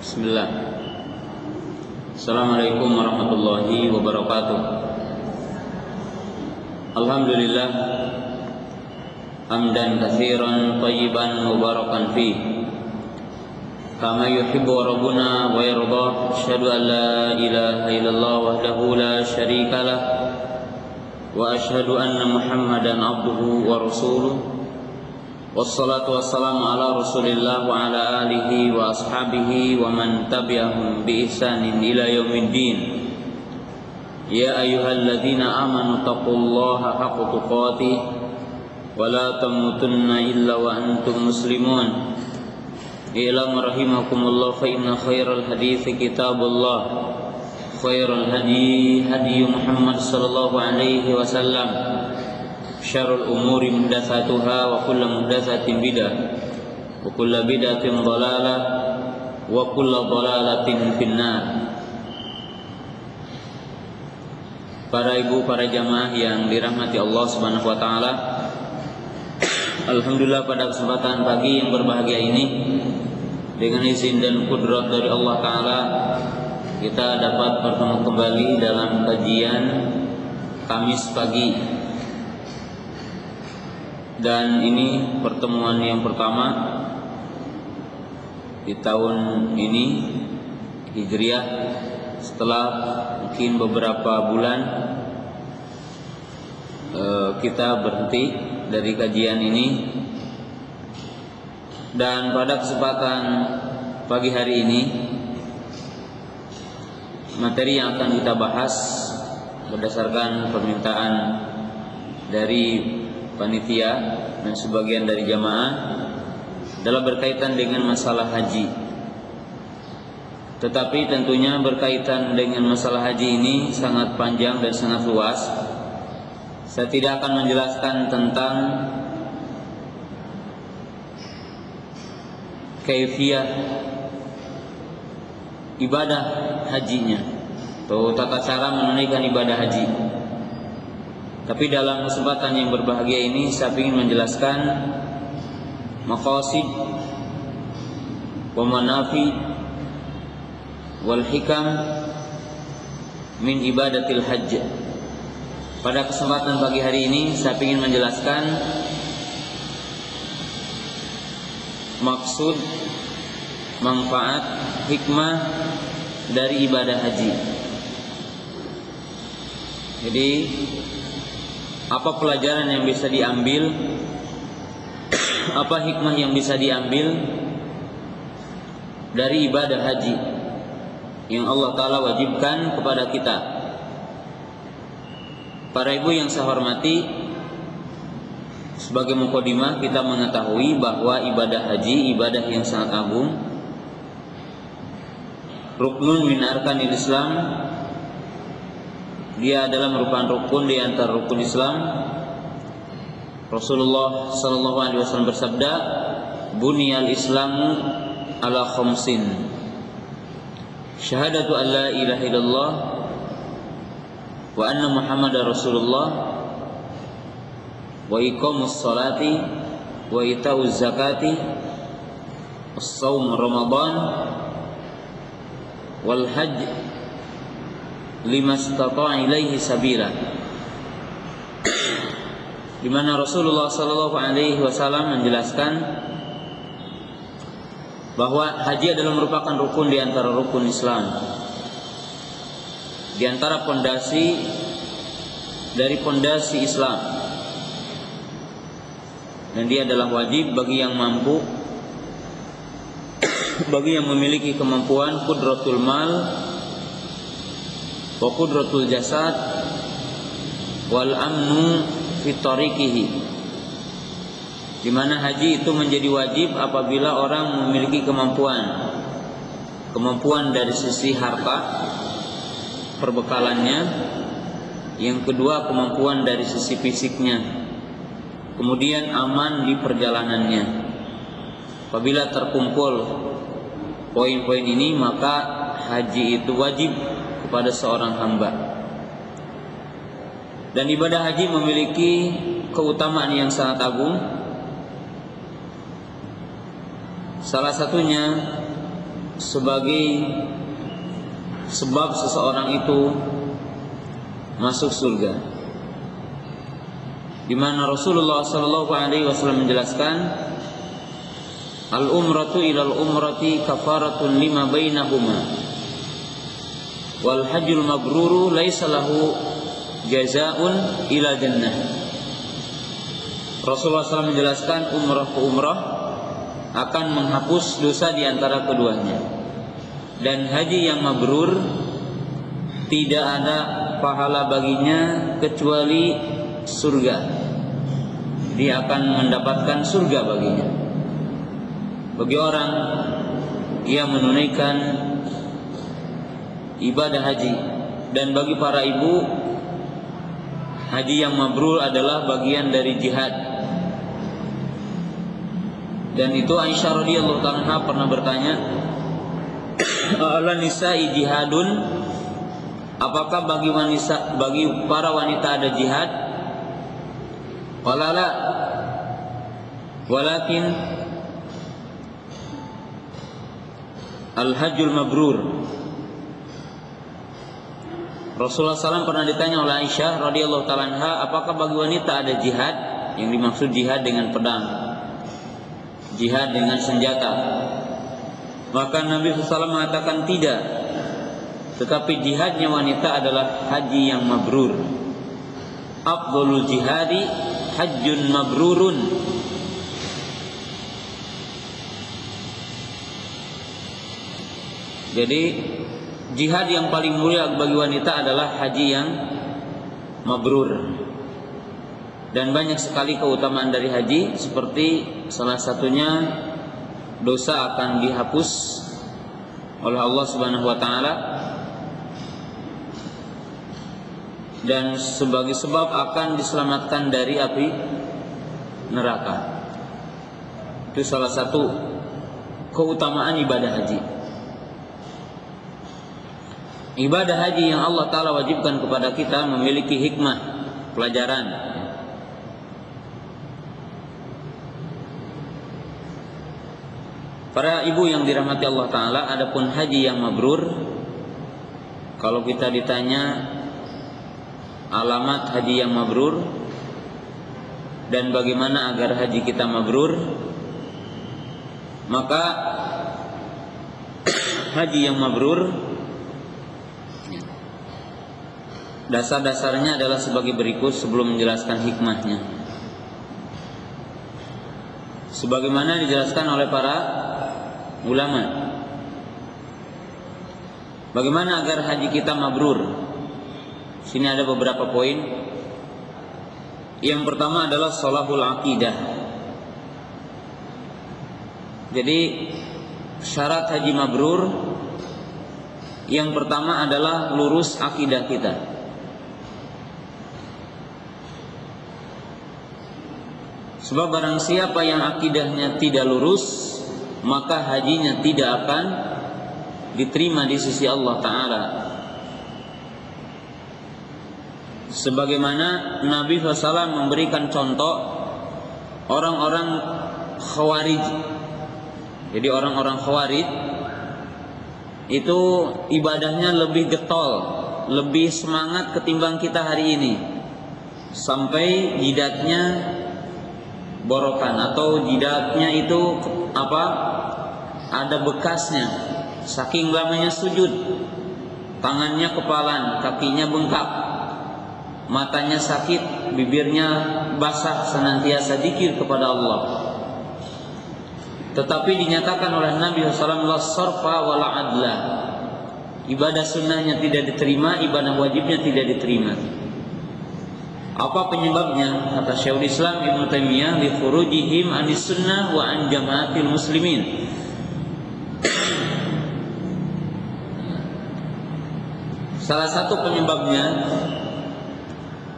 Bismillah. Assalamualaikum warahmatullahi wabarakatuh. Alhamdulillah hamdan katsiran thayyiban mubarakan fi kama yuhibbu rabbuna wa yarda. Asyhadu an la ilaha illallah wahdahu la syarikalah wa asyhadu anna Muhammadan abduhu wa rasuluh. Wassalatu wassalamu ala Rasulillah wa ala alihi wa ashabihi wa man tabi'ahum bi ihsanin ila yaumiddin. Ya ayyuhalladzina amanu taqullaha haqqa tuqatih wa la tamutunna illa wa antum muslimun. I'lamu rahimakumullah fa inna khairal hadithi kitabullah, khairal hadi hadi Muhammad sallallahu alaihi wasallam. Syarrul umuri muhdatsatuha wa kullu muhdatsatin bid'ah wa kullu bid'atin dhalalah wa kullu dhalalatin finnar. Para ibu, para jamaah yang dirahmati Allah Subhanahu wa taala, alhamdulillah pada kesempatan pagi yang berbahagia ini, dengan izin dan kudrat dari Allah taala, kita dapat bertemu kembali dalam kajian Kamis pagi. Dan ini pertemuan yang pertama di tahun ini Hijriah, setelah mungkin beberapa bulan kita berhenti dari kajian ini. Dan pada kesempatan pagi hari ini, materi yang akan kita bahas berdasarkan permintaan dari panitia dan sebagian dari jamaah adalah berkaitan dengan masalah haji. Tetapi tentunya berkaitan dengan masalah haji ini sangat panjang dan sangat luas. Saya tidak akan menjelaskan tentang kaifiyah ibadah hajinya atau tata cara menunaikan ibadah haji. Tapi dalam kesempatan yang berbahagia ini saya ingin menjelaskan maqasid wa manafi wal hikam min ibadatil hajj. Pada kesempatan pagi hari ini saya ingin menjelaskan maksud, manfaat, hikmah dari ibadah haji. Jadi apa pelajaran yang bisa diambil, apa hikmah yang bisa diambil dari ibadah haji yang Allah Ta'ala wajibkan kepada kita. Para ibu yang saya hormati, sebagai mukadimah kita mengetahui bahwa ibadah haji ibadah yang sangat agung, ruknun min arkanil Islam. Dia adalah merupakan rukun di antara rukun Islam. Rasulullah sallallahu alaihi wasallam bersabda, "Buniyal Islamu ala khamsin. Syahadatu an la ilaha illallah wa anna Muhammadar Rasulullah wa iqamus salati wa itauz zakati was shaum Ramadan wal hajj limastata'a ilaihi sabila." Di mana Rasulullah sallallahu alaihi wasallam menjelaskan bahwa haji adalah merupakan rukun di antara rukun Islam, di antara pondasi dari pondasi Islam, dan dia adalah wajib bagi yang mampu, bagi yang memiliki kemampuan qudratul mal wa qudratul jasad wal amnu fi tariqihi. Di mana haji itu menjadi wajib apabila orang memiliki kemampuan dari sisi harta perbekalannya, yang kedua kemampuan dari sisi fisiknya, kemudian aman di perjalanannya. Apabila terkumpul poin-poin ini, maka haji itu wajib kepada seorang hamba. Dan ibadah haji memiliki keutamaan yang sangat agung. Salah satunya sebagai sebab seseorang itu masuk surga, di mana Rasulullah SAW menjelaskan, al-umratu ilal umrati kafaratun lima bainahuma wal hajjul mabruru laisa lahu jazaa'un ila jannah. Rasulullah SAW menjelaskan umrah ke umrah akan menghapus dosa di antara keduanya, dan haji yang mabrur tidak ada pahala baginya kecuali surga. Dia akan mendapatkan surga baginya. Bagi orang yang menunaikan ibadah haji, dan bagi para ibu, haji yang mabrur adalah bagian dari jihad. Dan itu Aisyah radhiyallahu anha pernah bertanya, ala nisa'i jihadun, apakah bagi para wanita ada jihad? Qala la, walakin al-hajjul mabrur. Rasulullah SAW pernah ditanya oleh Aisyah radhiyallahu ta'ala anha, apakah bagi wanita ada jihad? Yang dimaksud jihad dengan pedang, jihad dengan senjata. Maka Nabi SAW mengatakan tidak, tetapi jihadnya wanita adalah haji yang mabrur. Afdhalul jihadi hajjun mabrurun. Jadi jihad yang paling mulia bagi wanita adalah haji yang mabrur. Dan banyak sekali keutamaan dari haji, seperti salah satunya dosa akan dihapus oleh Allah Subhanahu wa taala, dan sebagai sebab akan diselamatkan dari api neraka. Itu salah satu keutamaan ibadah haji. Ibadah haji yang Allah Ta'ala wajibkan kepada kita memiliki hikmah, pelajaran. Para ibu yang dirahmati Allah Ta'ala, adapun haji yang mabrur, kalau kita ditanya alamat haji yang mabrur dan bagaimana agar haji kita mabrur, maka haji yang mabrur dasar-dasarnya adalah sebagai berikut sebelum menjelaskan hikmahnya. Sebagaimana dijelaskan oleh para ulama, bagaimana agar haji kita mabrur? Sini ada beberapa poin. Yang pertama adalah shalahul aqidah. Jadi syarat haji mabrur yang pertama adalah lurus akidah kita. Sebab barang siapa yang akidahnya tidak lurus, maka hajinya tidak akan diterima di sisi Allah Ta'ala. Sebagaimana Nabi SAW memberikan contoh orang-orang Khawarij. Jadi orang-orang Khawarij itu ibadahnya lebih getol, lebih semangat ketimbang kita hari ini, sampai jidatnya borokan atau jidatnya itu ada bekasnya, saking lamanya sujud. Tangannya kepalan, kakinya bengkak, matanya sakit, bibirnya basah, senantiasa zikir kepada Allah. Tetapi dinyatakan oleh Nabi SAW, la sarfa wa la adla, ibadah sunnahnya tidak diterima, ibadah wajibnya tidak diterima. Apa penyebabnya? Kata Syekhul Islam Ibnu Taimiyah, li khurujihim anis sunnah wa an jamaatil muslimin. Salah satu penyebabnya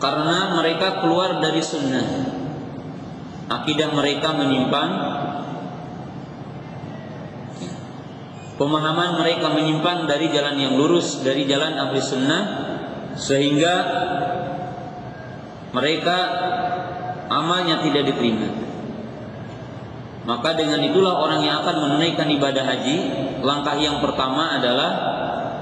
karena mereka keluar dari sunnah, akidah mereka menyimpang, pemahaman mereka menyimpang dari jalan yang lurus, dari jalan ahli sunnah, sehingga mereka amalnya tidak diterima. Maka dengan itulah orang yang akan menunaikan ibadah haji, Langkah yang pertama adalah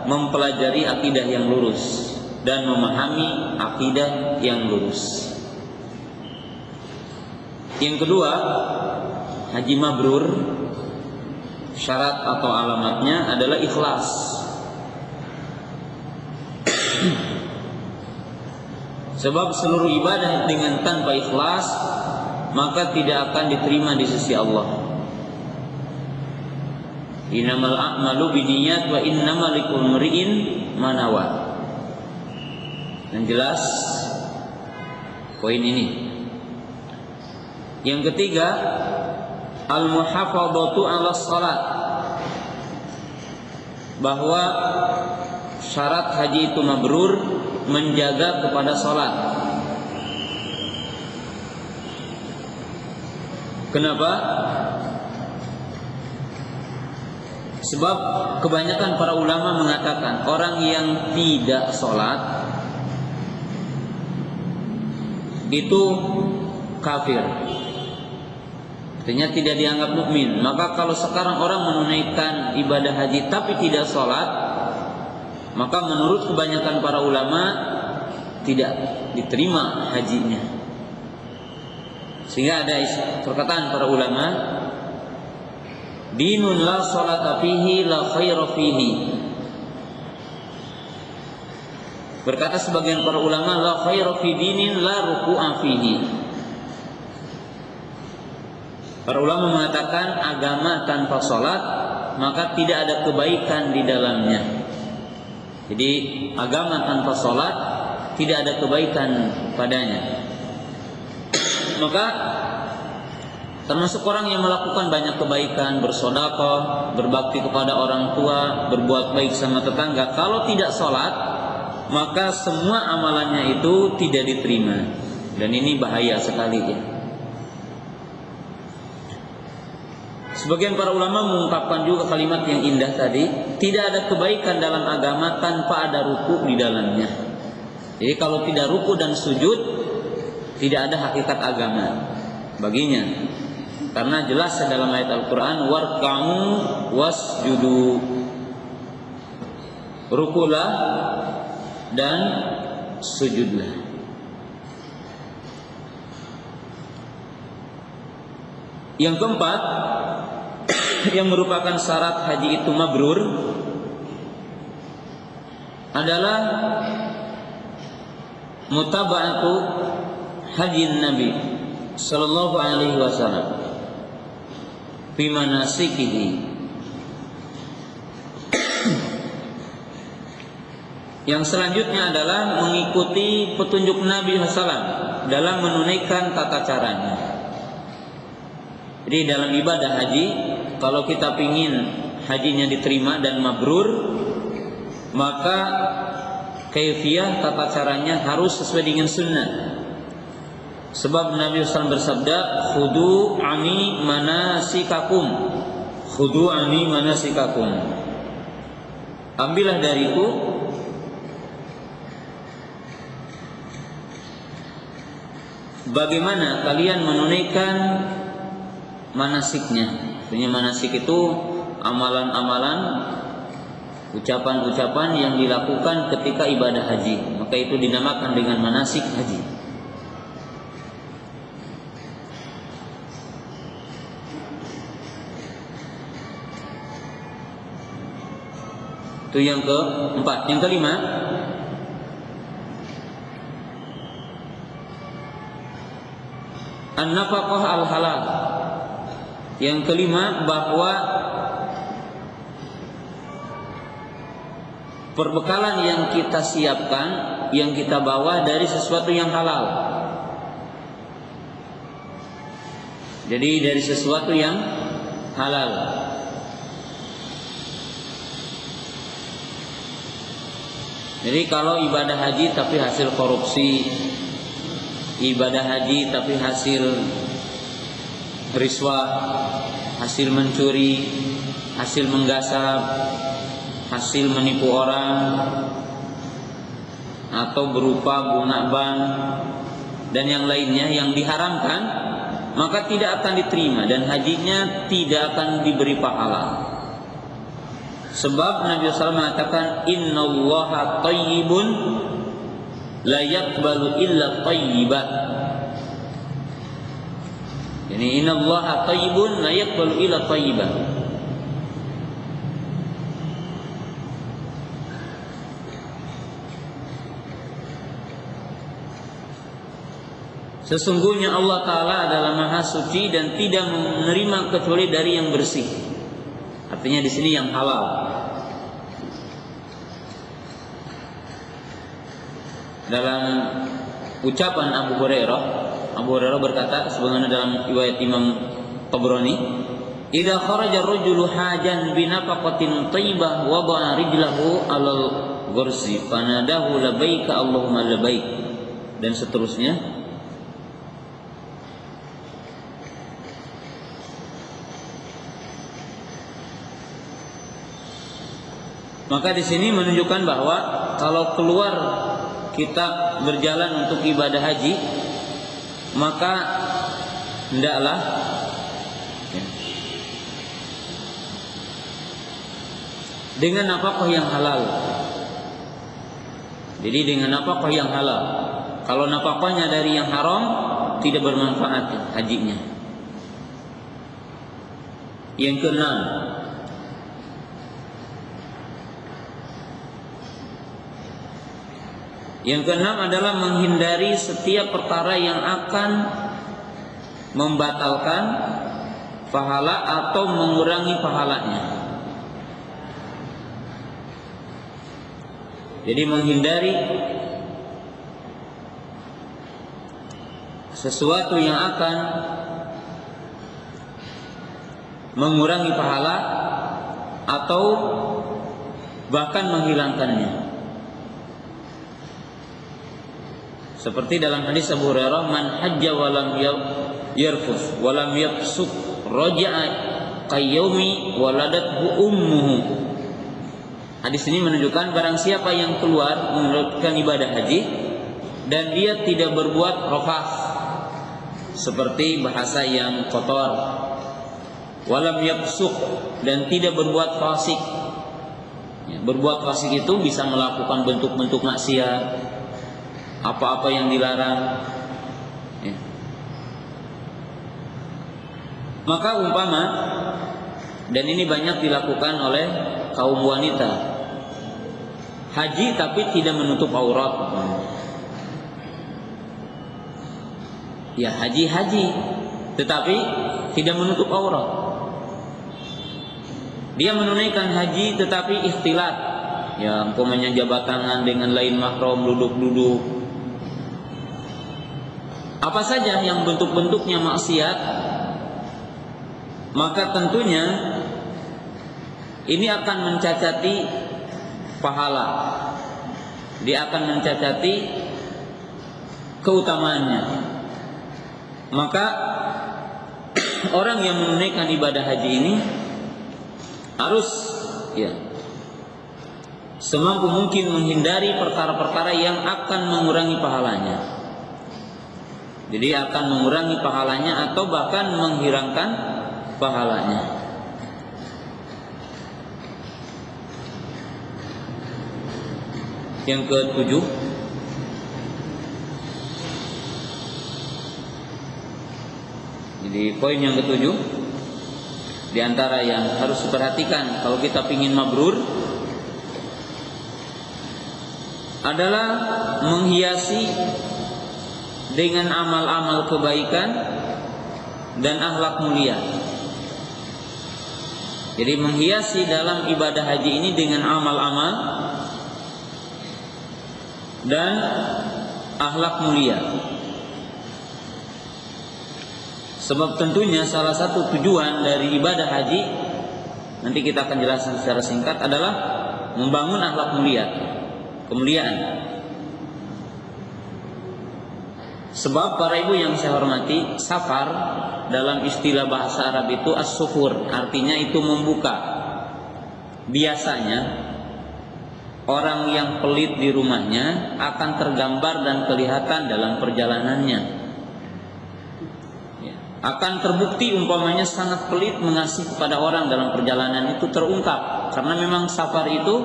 mempelajari akidah yang lurus dan memahami akidah yang lurus. Yang kedua, haji mabrur syarat atau alamatnya adalah ikhlas. Sebab seluruh ibadah dengan tanpa ikhlas maka tidak akan diterima di sisi Allah. Innamal a'malu binniyat wa innamal likulli imri'in ma nawa. Dan jelas poin ini. Yang ketiga, al-muhafadzatu 'ala shalat. Bahwa syarat haji itu mabrur menjaga kepada salat. Kenapa? Sebab kebanyakan para ulama mengatakan orang yang tidak sholat itu kafir, artinya tidak dianggap mukmin. Maka kalau sekarang orang menunaikan ibadah haji tapi tidak sholat, maka menurut kebanyakan para ulama tidak diterima hajinya. Sehingga ada perkataan para ulama, dinun la sholata fihi la khaira fihi. Berkata sebagian para ulama, la khaira fi dinin la ruku'a fihi. Para ulama mengatakan agama tanpa sholat maka tidak ada kebaikan di dalamnya. Jadi agama tanpa sholat tidak ada kebaikan padanya. Maka termasuk orang yang melakukan banyak kebaikan, bersedekah, berbakti kepada orang tua, berbuat baik sama tetangga, kalau tidak sholat maka semua amalannya itu tidak diterima. Dan ini bahaya sekali ya. Sebagian para ulama mengungkapkan juga kalimat yang indah tadi, tidak ada kebaikan dalam agama tanpa ada ruku di dalamnya. Jadi kalau tidak ruku dan sujud, tidak ada hakikat agama baginya. Karena jelas dalam ayat Al-Quran, warka'u wasjudu, rukulah dan sujudlah. Yang keempat, yang merupakan syarat haji itu mabrur adalah mutaba'atu haji Nabi sallallahu alaihi wasallam fi manasikihi. Yang selanjutnya adalah mengikuti petunjuk Nabi SAW dalam menunaikan tata caranya. Jadi dalam ibadah haji, kalau kita ingin hajinya diterima dan mabrur, maka kaifiyah tata caranya harus sesuai dengan sunnah. Sebab Nabi SAW bersabda, khudu ani manasikakum, khudu ani manasikakum. Ambillah dariku bagaimana kalian menunaikan manasiknya. Artinya manasik itu amalan-amalan, ucapan-ucapan yang dilakukan ketika ibadah haji. Maka itu dinamakan dengan manasik haji. Itu yang keempat. Yang kelima, an-nafaqah al-halal. Yang kelima, bahwa perbekalan yang kita siapkan, yang kita bawa dari sesuatu yang halal. Jadi dari sesuatu yang halal. Jadi kalau ibadah haji tapi hasil korupsi, ibadah haji tapi hasil riswah, hasil mencuri, hasil menggasap, hasil menipu orang, atau berupa bunga bank dan yang lainnya yang diharamkan, maka tidak akan diterima dan hajinya tidak akan diberi pahala. Sebab Nabi SAW mengatakan innallaha thayyibun la yaqbalu illa thayyiba. Yani innallaha thayyibun la yaqbalu illa thayyiba. Sesungguhnya Allah Ta'ala adalah Maha Suci dan tidak menerima kecuali dari yang bersih. Artinya di sini yang halal. Dalam ucapan Abu Hurairah berkata sebagaimana dalam riwayat Imam Tabrani, "Idza kharaja ar-rajulu hajan bi nafaqatin thayyibah wada'a rijlahu 'alal ghursi fanadahu labbaika Allahumma labbaik." Dan seterusnya. Maka di sini menunjukkan bahwa kalau keluar kita berjalan untuk ibadah haji, maka hendaklah dengan nafkah yang halal. Jadi dengan nafkah yang halal. Kalau nafkahnya dari yang haram, tidak bermanfaat hajinya. Yang keenam, adalah menghindari setiap perkara yang akan membatalkan pahala atau mengurangi pahalanya. Jadi menghindari sesuatu yang akan mengurangi pahala atau bahkan menghilangkannya. Seperti dalam hadis Abu Hurairah, "Man hajja wa lam yarfus wa lam yafsuq raja'a qayyumi waladathu ummuhu." Hadis ini menunjukkan barang siapa yang keluar menunaikan ibadah haji dan dia tidak berbuat rafath, seperti bahasa yang kotor, walam yafsuq, dan tidak berbuat fasik. Berbuat fasik itu bisa melakukan bentuk-bentuk maksiat, apa-apa yang dilarang. Maka umpama, dan ini banyak dilakukan oleh kaum wanita, haji tapi tidak menutup aurat. Ya, haji tetapi tidak menutup aurat. Dia menunaikan haji tetapi ikhtilat, ya umpamanya jabat tangan dengan lain mahram, duduk-duduk. Apa saja yang bentuk-bentuknya maksiat, maka tentunya ini akan mencacati pahala. Dia akan mencacati keutamaannya. Maka orang yang menunaikan ibadah haji ini harus semampu mungkin menghindari perkara-perkara yang akan mengurangi pahalanya. Jadi akan mengurangi pahalanya atau bahkan menghilangkan pahalanya. Yang ketujuh, jadi poin yang ketujuh, di antara yang harus diperhatikan kalau kita ingin mabrur adalah menghiasi dengan amal-amal kebaikan dan akhlak mulia. Jadi menghiasi dalam ibadah haji ini dengan amal-amal dan akhlak mulia. Sebab tentunya salah satu tujuan dari ibadah haji, nanti kita akan jelaskan secara singkat, adalah membangun akhlak mulia, kemuliaan. Sebab para ibu yang saya hormati, safar dalam istilah bahasa Arab itu as-sufur, artinya itu membuka. Biasanya orang yang pelit di rumahnya akan tergambar dan kelihatan dalam perjalanannya. Akan terbukti umpamanya sangat pelit mengasihi kepada orang dalam perjalanan itu terungkap karena memang safar itu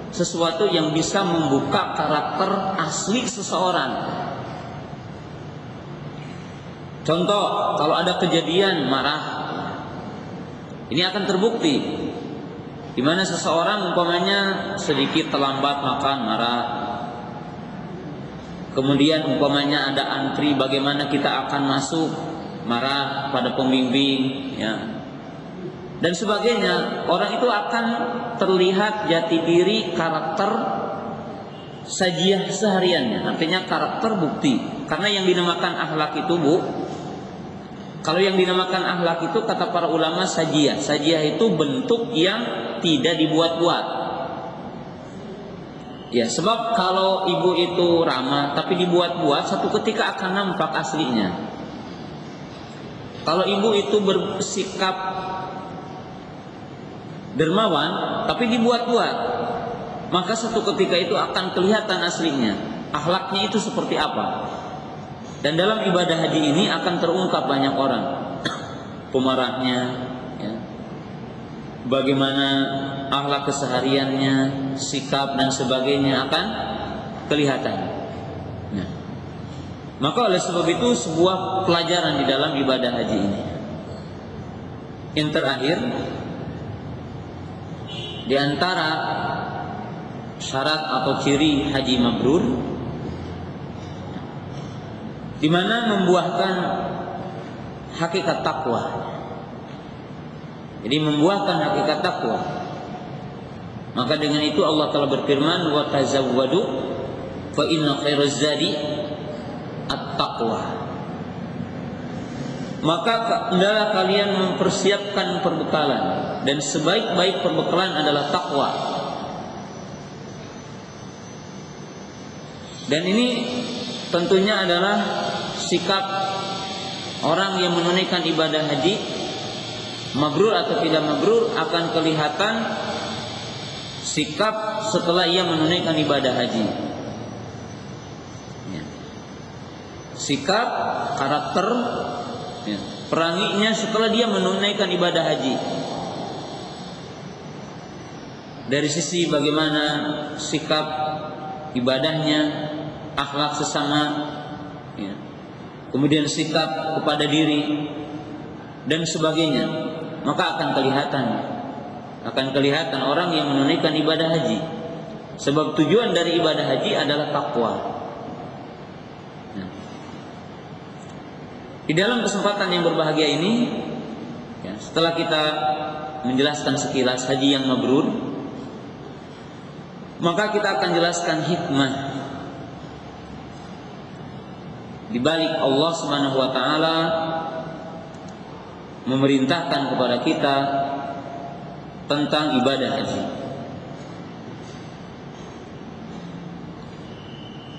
sesuatu yang bisa membuka karakter asli seseorang. Contoh, kalau ada kejadian marah, ini akan terbukti di mana seseorang umpamanya sedikit terlambat makan marah. Kemudian umpamanya ada antri, bagaimana kita akan masuk, marah pada pembimbing, ya, dan sebagainya. Orang itu akan terlihat jati diri, karakter sajiah sehariannya, artinya karakter bukti. Karena yang dinamakan akhlak itu, Bu, kalau yang dinamakan akhlak itu kata para ulama sajiah. Sajiah itu bentuk yang tidak dibuat-buat. Ya, sebab kalau ibu itu ramah tapi dibuat-buat, satu ketika akan nampak aslinya. Kalau ibu itu bersikap dermawan tapi dibuat-buat, maka satu ketika itu akan kelihatan aslinya, akhlaknya itu seperti apa. Dan dalam ibadah haji ini akan terungkap banyak orang pemarahnya, ya, bagaimana akhlak kesehariannya, sikap dan sebagainya akan kelihatan. Nah, maka oleh sebab itu sebuah pelajaran di dalam ibadah haji ini. Yang terakhir, di antara syarat atau ciri haji mabrur, di mana membuahkan hakikat takwa. Jadi membuahkan hakikat takwa. Maka dengan itu Allah telah berfirman, wa tazawwadu fa inna khairaz zadi at-taqwa. Maka hendaklah kalian mempersiapkan perbekalan, dan sebaik-baik perbekalan adalah takwa. Dan ini tentunya adalah sikap orang yang menunaikan ibadah haji, mabrur atau tidak mabrur, akan kelihatan sikap setelah ia menunaikan ibadah haji. Ya. Sikap, karakter, ya, peranginya setelah dia menunaikan ibadah haji. Dari sisi bagaimana sikap ibadahnya, akhlak sesama, ya, kemudian sikap kepada diri dan sebagainya, maka akan kelihatan orang yang menunaikan ibadah haji. Sebab tujuan dari ibadah haji adalah takwa. Nah, di dalam kesempatan yang berbahagia ini, ya, setelah kita menjelaskan sekilas haji yang mabrur, maka kita akan jelaskan hikmah di balik Allah Subhanahu wa taala memerintahkan kepada kita tentang ibadah haji.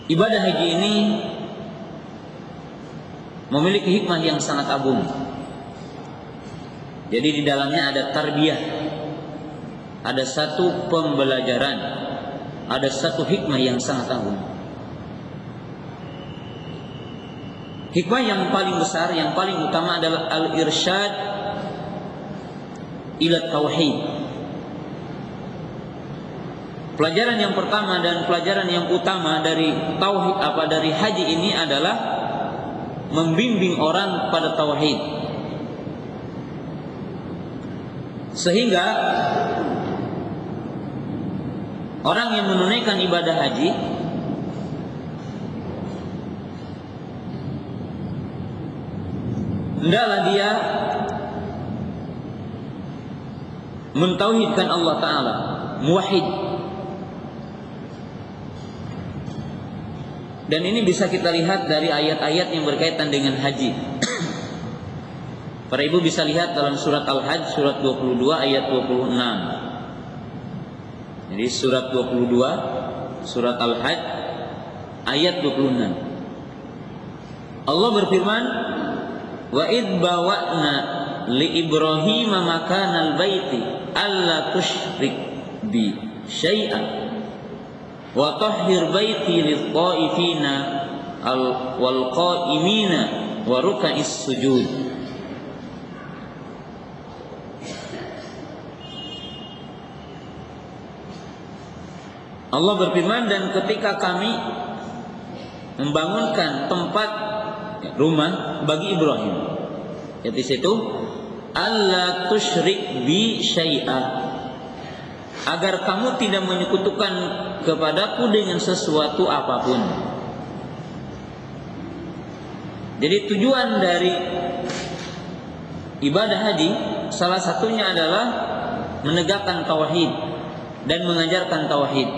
Ibadah haji ini memiliki hikmah yang sangat agung. Jadi di dalamnya ada tarbiyah, ada satu pembelajaran, ada satu hikmah yang sangat agung. Hikmah yang paling besar, yang paling utama adalah al-irsyad ila tauhid. Pelajaran yang pertama dan pelajaran yang utama dari tauhid dari haji ini adalah membimbing orang pada tauhid. Sehingga orang yang menunaikan ibadah haji hendaklah dia mentauhidkan Allah Ta'ala, muwahhid. Dan ini bisa kita lihat dari ayat-ayat yang berkaitan dengan haji. Para ibu bisa lihat dalam surat Al-Hajj, surat 22 ayat 26. Jadi surat 22, surat Al-Hajj ayat 26. Allah berfirman, wa id bawa'na li Ibrahim makanal baiti alla tusyrik bi syai'an wa tahhir baiti lil qaifina wal qaimina wa ruk'is sujud. Allah berfirman, dan ketika kami membangunkan tempat rumah bagi Ibrahim, di situ alla tusyrik bi syai'a, agar kamu tidak menyekutukan kepadaku dengan sesuatu apapun. Jadi tujuan dari ibadah haji salah satunya adalah menegakkan tauhid dan mengajarkan tauhid.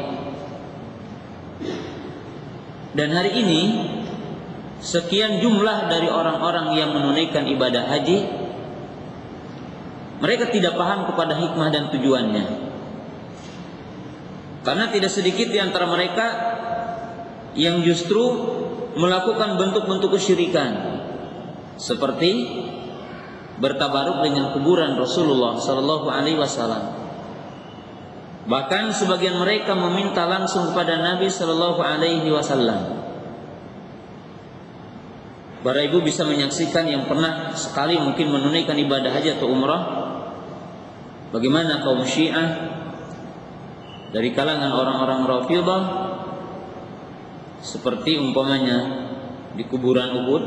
Dan hari ini sekian jumlah dari orang-orang yang menunaikan ibadah haji, mereka tidak paham kepada hikmah dan tujuannya. Karena tidak sedikit di antara mereka yang justru melakukan bentuk-bentuk kesyirikan, seperti bertabaruk dengan kuburan Rasulullah sallallahu alaihi wasallam. Bahkan sebagian mereka meminta langsung kepada Nabi sallallahu alaihi wasallam. Para ibu bisa menyaksikan yang pernah sekali mungkin menunaikan ibadah haji atau umrah, bagaimana kaum Syiah dari kalangan orang-orang Rafidhah, seperti umpamanya di kuburan Uhud,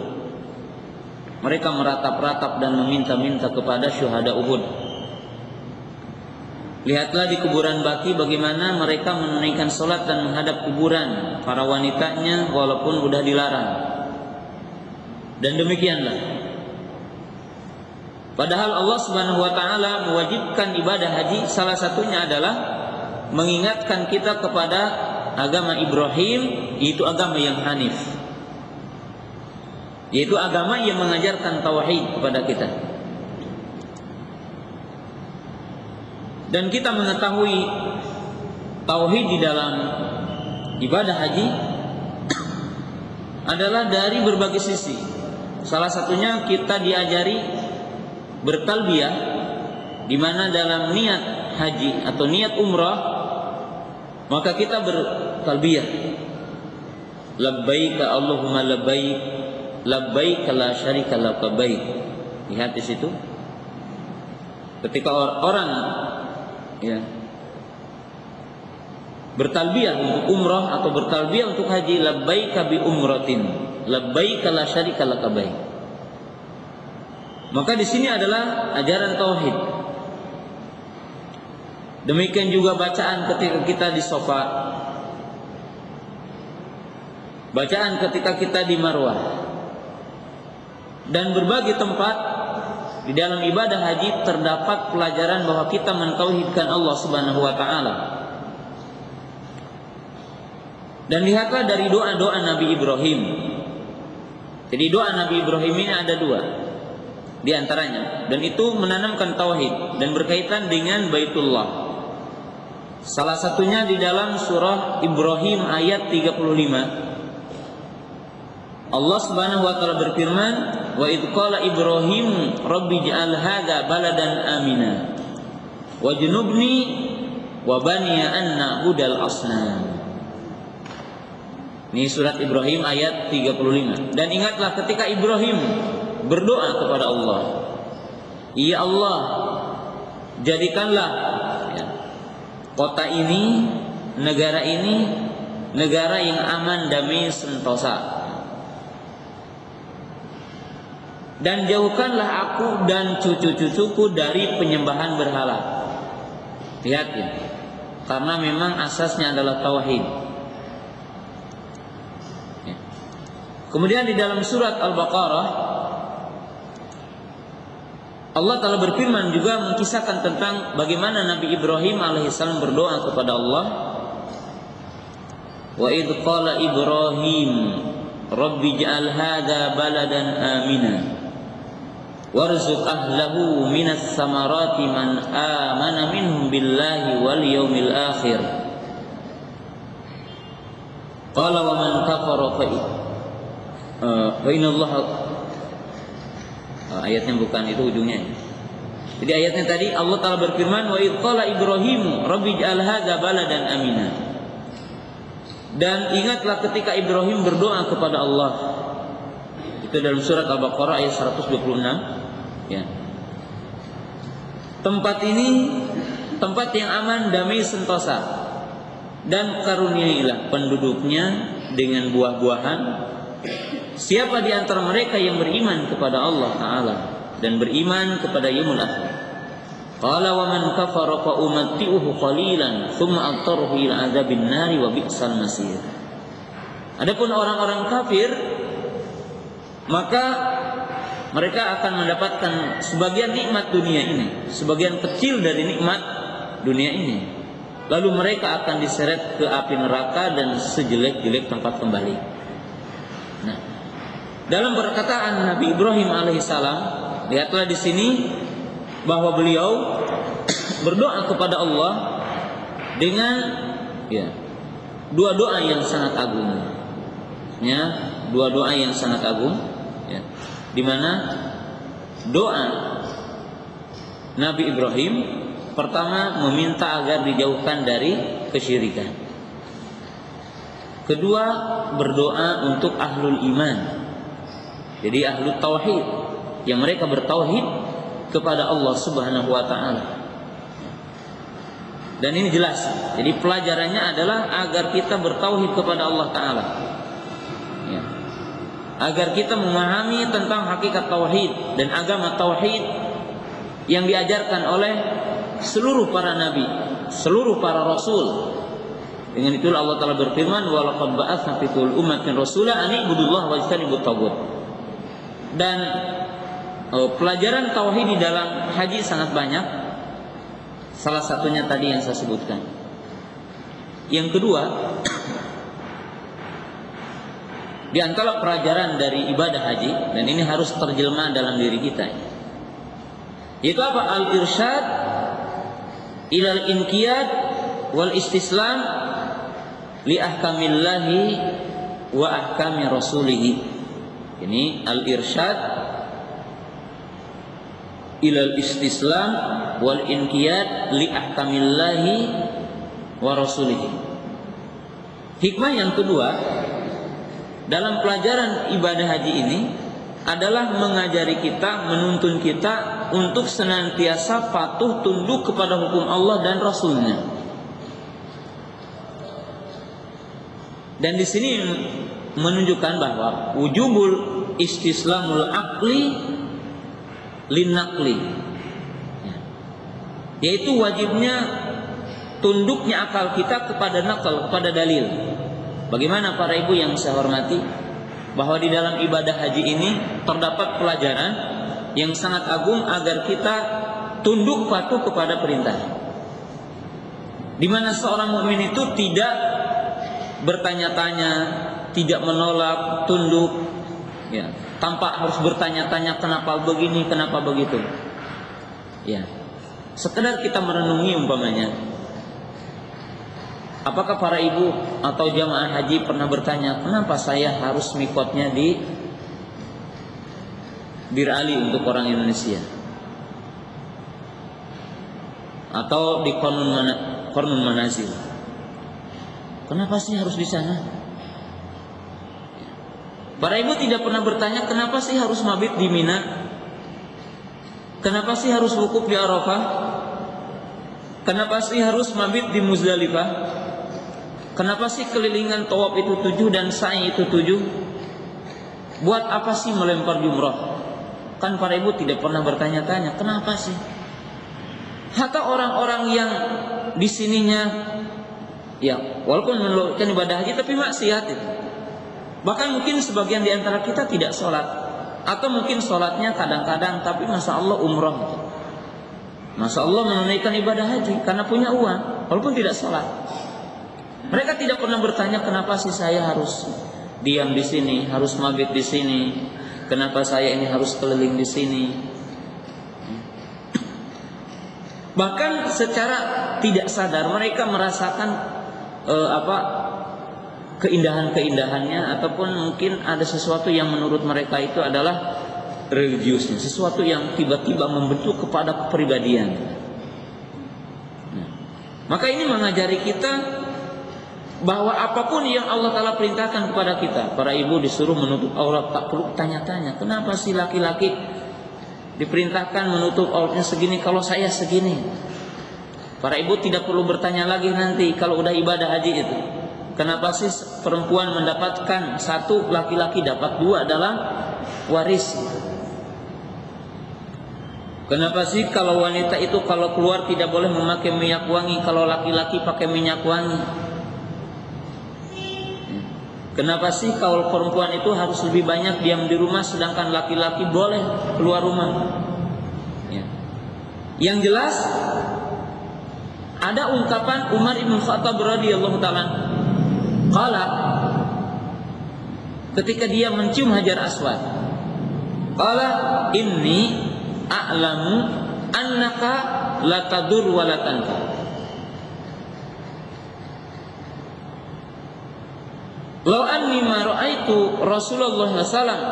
mereka meratap-ratap dan meminta-minta kepada syuhada Uhud. Lihatlah di kuburan Baqi bagaimana mereka menunaikan sholat dan menghadap kuburan para wanitanya walaupun sudah dilarang. Dan demikianlah. Padahal Allah Subhanahu wa taala mewajibkan ibadah haji, salah satunya adalah mengingatkan kita kepada agama Ibrahim, yaitu agama yang hanif, yaitu agama yang mengajarkan tauhid kepada kita. Dan kita mengetahui tauhid di dalam ibadah haji adalah dari berbagai sisi. Salah satunya kita diajari bertalbiyah, di mana dalam niat haji atau niat umrah maka kita bertalbiyah, labbaik Allahumma labbaik, labbaik la syarika lak labbaik. Lihat di situ, ketika orang bertalbiyah untuk umrah atau bertalbiyah untuk haji, labbaik bi umratin, labbaik la syarika lak labbaik. Maka di sini adalah ajaran tauhid. Demikian juga bacaan ketika kita di Safa, bacaan ketika kita di Marwah, dan berbagai tempat di dalam ibadah haji terdapat pelajaran bahwa kita mentauhidkan Allah Subhanahu wa taala. Dan lihatlah dari doa-doa Nabi Ibrahim. Jadi doa Nabi Ibrahim ini ada dua di antaranya, dan itu menanamkan tauhid dan berkaitan dengan Baitullah. Salah satunya di dalam surah Ibrahim ayat 35. Allah Subhanahu wa taala berfirman, "Wa idz qala Ibrahim rabbi ij'al hadza baladan amina wajnubni wa baniya an na'budal asnam." Ini surat Ibrahim ayat 35. Dan ingatlah ketika Ibrahim berdoa kepada Allah, "Ya Allah, jadikanlah kota ini, negara yang aman, damai, sentosa. Dan jauhkanlah aku dan cucu-cucuku dari penyembahan berhala." Lihat ya, karena memang asasnya adalah tauhid. Kemudian di dalam surat Al-Baqarah Allah Ta'ala berfirman juga mengkisahkan tentang bagaimana Nabi Ibrahim alaihissalam berdoa kepada Allah. Wa idh qala Ibrahim rabbi ij'al hadza baladan amina warzuq ahlahu minas samarati man amana minhum billahi wal yawmil akhir. Qala wa man kafara fa innallaha, ayatnya bukan itu ujungnya. Jadi ayatnya tadi Allah Ta'ala berfirman, wa idh qala Ibrahim rabbi ij'al hadza baladan amina. Dan ingatlah ketika Ibrahim berdoa kepada Allah. Itu dalam surat Al-Baqarah ayat 126. Ya. Tempat ini tempat yang aman, damai, sentosa. dan karuniailah penduduknya dengan buah-buahan. Siapa di antara mereka yang beriman kepada Allah Ta'ala dan beriman kepada yaumul akhir. Qala wa man kafara fa umatti'uhu qalilan thumma adtarhu ila adzabin nari wa bi'sal masir. Adapun orang-orang kafir, maka mereka akan mendapatkan sebagian nikmat dunia ini, sebagian kecil dari nikmat dunia ini. Lalu mereka akan diseret ke api neraka dan sejelek-jelek tempat kembali. Nah, dalam perkataan Nabi Ibrahim alaihissalam, lihatlah di sini bahwa beliau berdoa kepada Allah dengan dua doa yang sangat agung. Dua doa yang sangat agung, di mana doa Nabi Ibrahim pertama meminta agar dijauhkan dari kesyirikan. Kedua, berdoa untuk ahlul iman. Jadi ahlul tauhid, yang mereka bertauhid kepada Allah Subhanahu wa taala. Dan ini jelas. Jadi pelajarannya adalah agar kita bertauhid kepada Allah taala. Agar kita memahami tentang hakikat tauhid dan agama tauhid yang diajarkan oleh seluruh para nabi, seluruh para rasul. Dengan itulah Allah Ta'ala berfirman, wa laqad ba'atsna fi kulli ummatin rasula an i'budullaha wajtanibut taghut. Dan pelajaran tauhid di dalam haji sangat banyak. Salah satunya tadi yang saya sebutkan. Yang kedua, di antara pelajaran dari ibadah haji, dan ini harus terjelma dalam diri kita, yaitu apa? Al-irsyad ilal inqiyad wal istislam li ahkamillahi wa ahkami rasulih. Ini al-irsyad ilal istislam wal inqiyad li ahkamillahi wa rasulih. Hikmah yang kedua dalam pelajaran ibadah haji ini adalah mengajari kita, menuntun kita untuk senantiasa patuh tunduk kepada hukum Allah dan Rasulnya. Dan di sini menunjukkan bahwa wujubul istislamul aqli linnaqli, yaitu wajibnya tunduknya akal kita kepada nakal, kepada dalil. Bagaimana para ibu yang saya hormati, bahwa di dalam ibadah haji ini terdapat pelajaran yang sangat agung agar kita tunduk patuh kepada perintah. Di mana seorang mukmin itu tidak bertanya-tanya, tidak menolak, tunduk, tanpa harus bertanya-tanya kenapa begini, kenapa begitu. Sekedar kita merenungi umpamanya. Apakah para ibu atau jamaah haji pernah bertanya, kenapa saya harus mikotnya di Bir Ali untuk orang Indonesia, atau di Qarnun Manazil? Kenapa sih harus di sana? Para ibu tidak pernah bertanya, kenapa sih harus mabit di Mina? Kenapa sih harus wukuf di Arafah? Kenapa sih harus mabit di Muzdalifah? Kenapa sih kelilingan tawaf itu 7 dan sa'i itu 7? Buat apa sih melempar jumrah? Kan para ibu tidak pernah bertanya-tanya, kenapa sih? Hatta orang-orang yang di sininya walaupun melakukan ibadah haji tapi maksiat itu. Bahkan mungkin sebagian di antara kita tidak sholat, atau mungkin sholatnya kadang-kadang tapi masya Allah umrah gitu. Masya Allah menunaikan ibadah haji karena punya uang walaupun tidak sholat. Mereka tidak pernah bertanya, kenapa sih saya harus diam di sini, harus mabit di sini, kenapa saya ini harus keliling di sini. Bahkan secara tidak sadar mereka merasakan keindahan-keindahannya, ataupun mungkin ada sesuatu yang menurut mereka itu adalah religiusnya, sesuatu yang tiba-tiba membentuk kepada kepribadian. Maka ini mengajari kita bahwa apapun yang Allah Ta'ala perintahkan kepada kita, para ibu disuruh menutup aurat, tak perlu tanya-tanya, kenapa sih laki-laki diperintahkan menutup auratnya segini kalau saya segini? Para ibu tidak perlu bertanya lagi nanti kalau udah ibadah haji itu, kenapa sih perempuan mendapatkan satu, laki-laki dapat dua dalam waris? Kenapa sih kalau wanita itu kalau keluar tidak boleh memakai minyak wangi, kalau laki-laki pakai minyak wangi? Kenapa sih kalau perempuan itu harus lebih banyak diam di rumah sedangkan laki-laki boleh keluar rumah? Ya. Yang jelas ada ungkapan Umar bin Khattab radhiyallahu taala qala, ketika dia mencium Hajar Aswad, qala inni a'lamu annaka la tadur wa la tanfa. Law anni ma ra'aitu Rasulullah sallallahu alaihi wasallam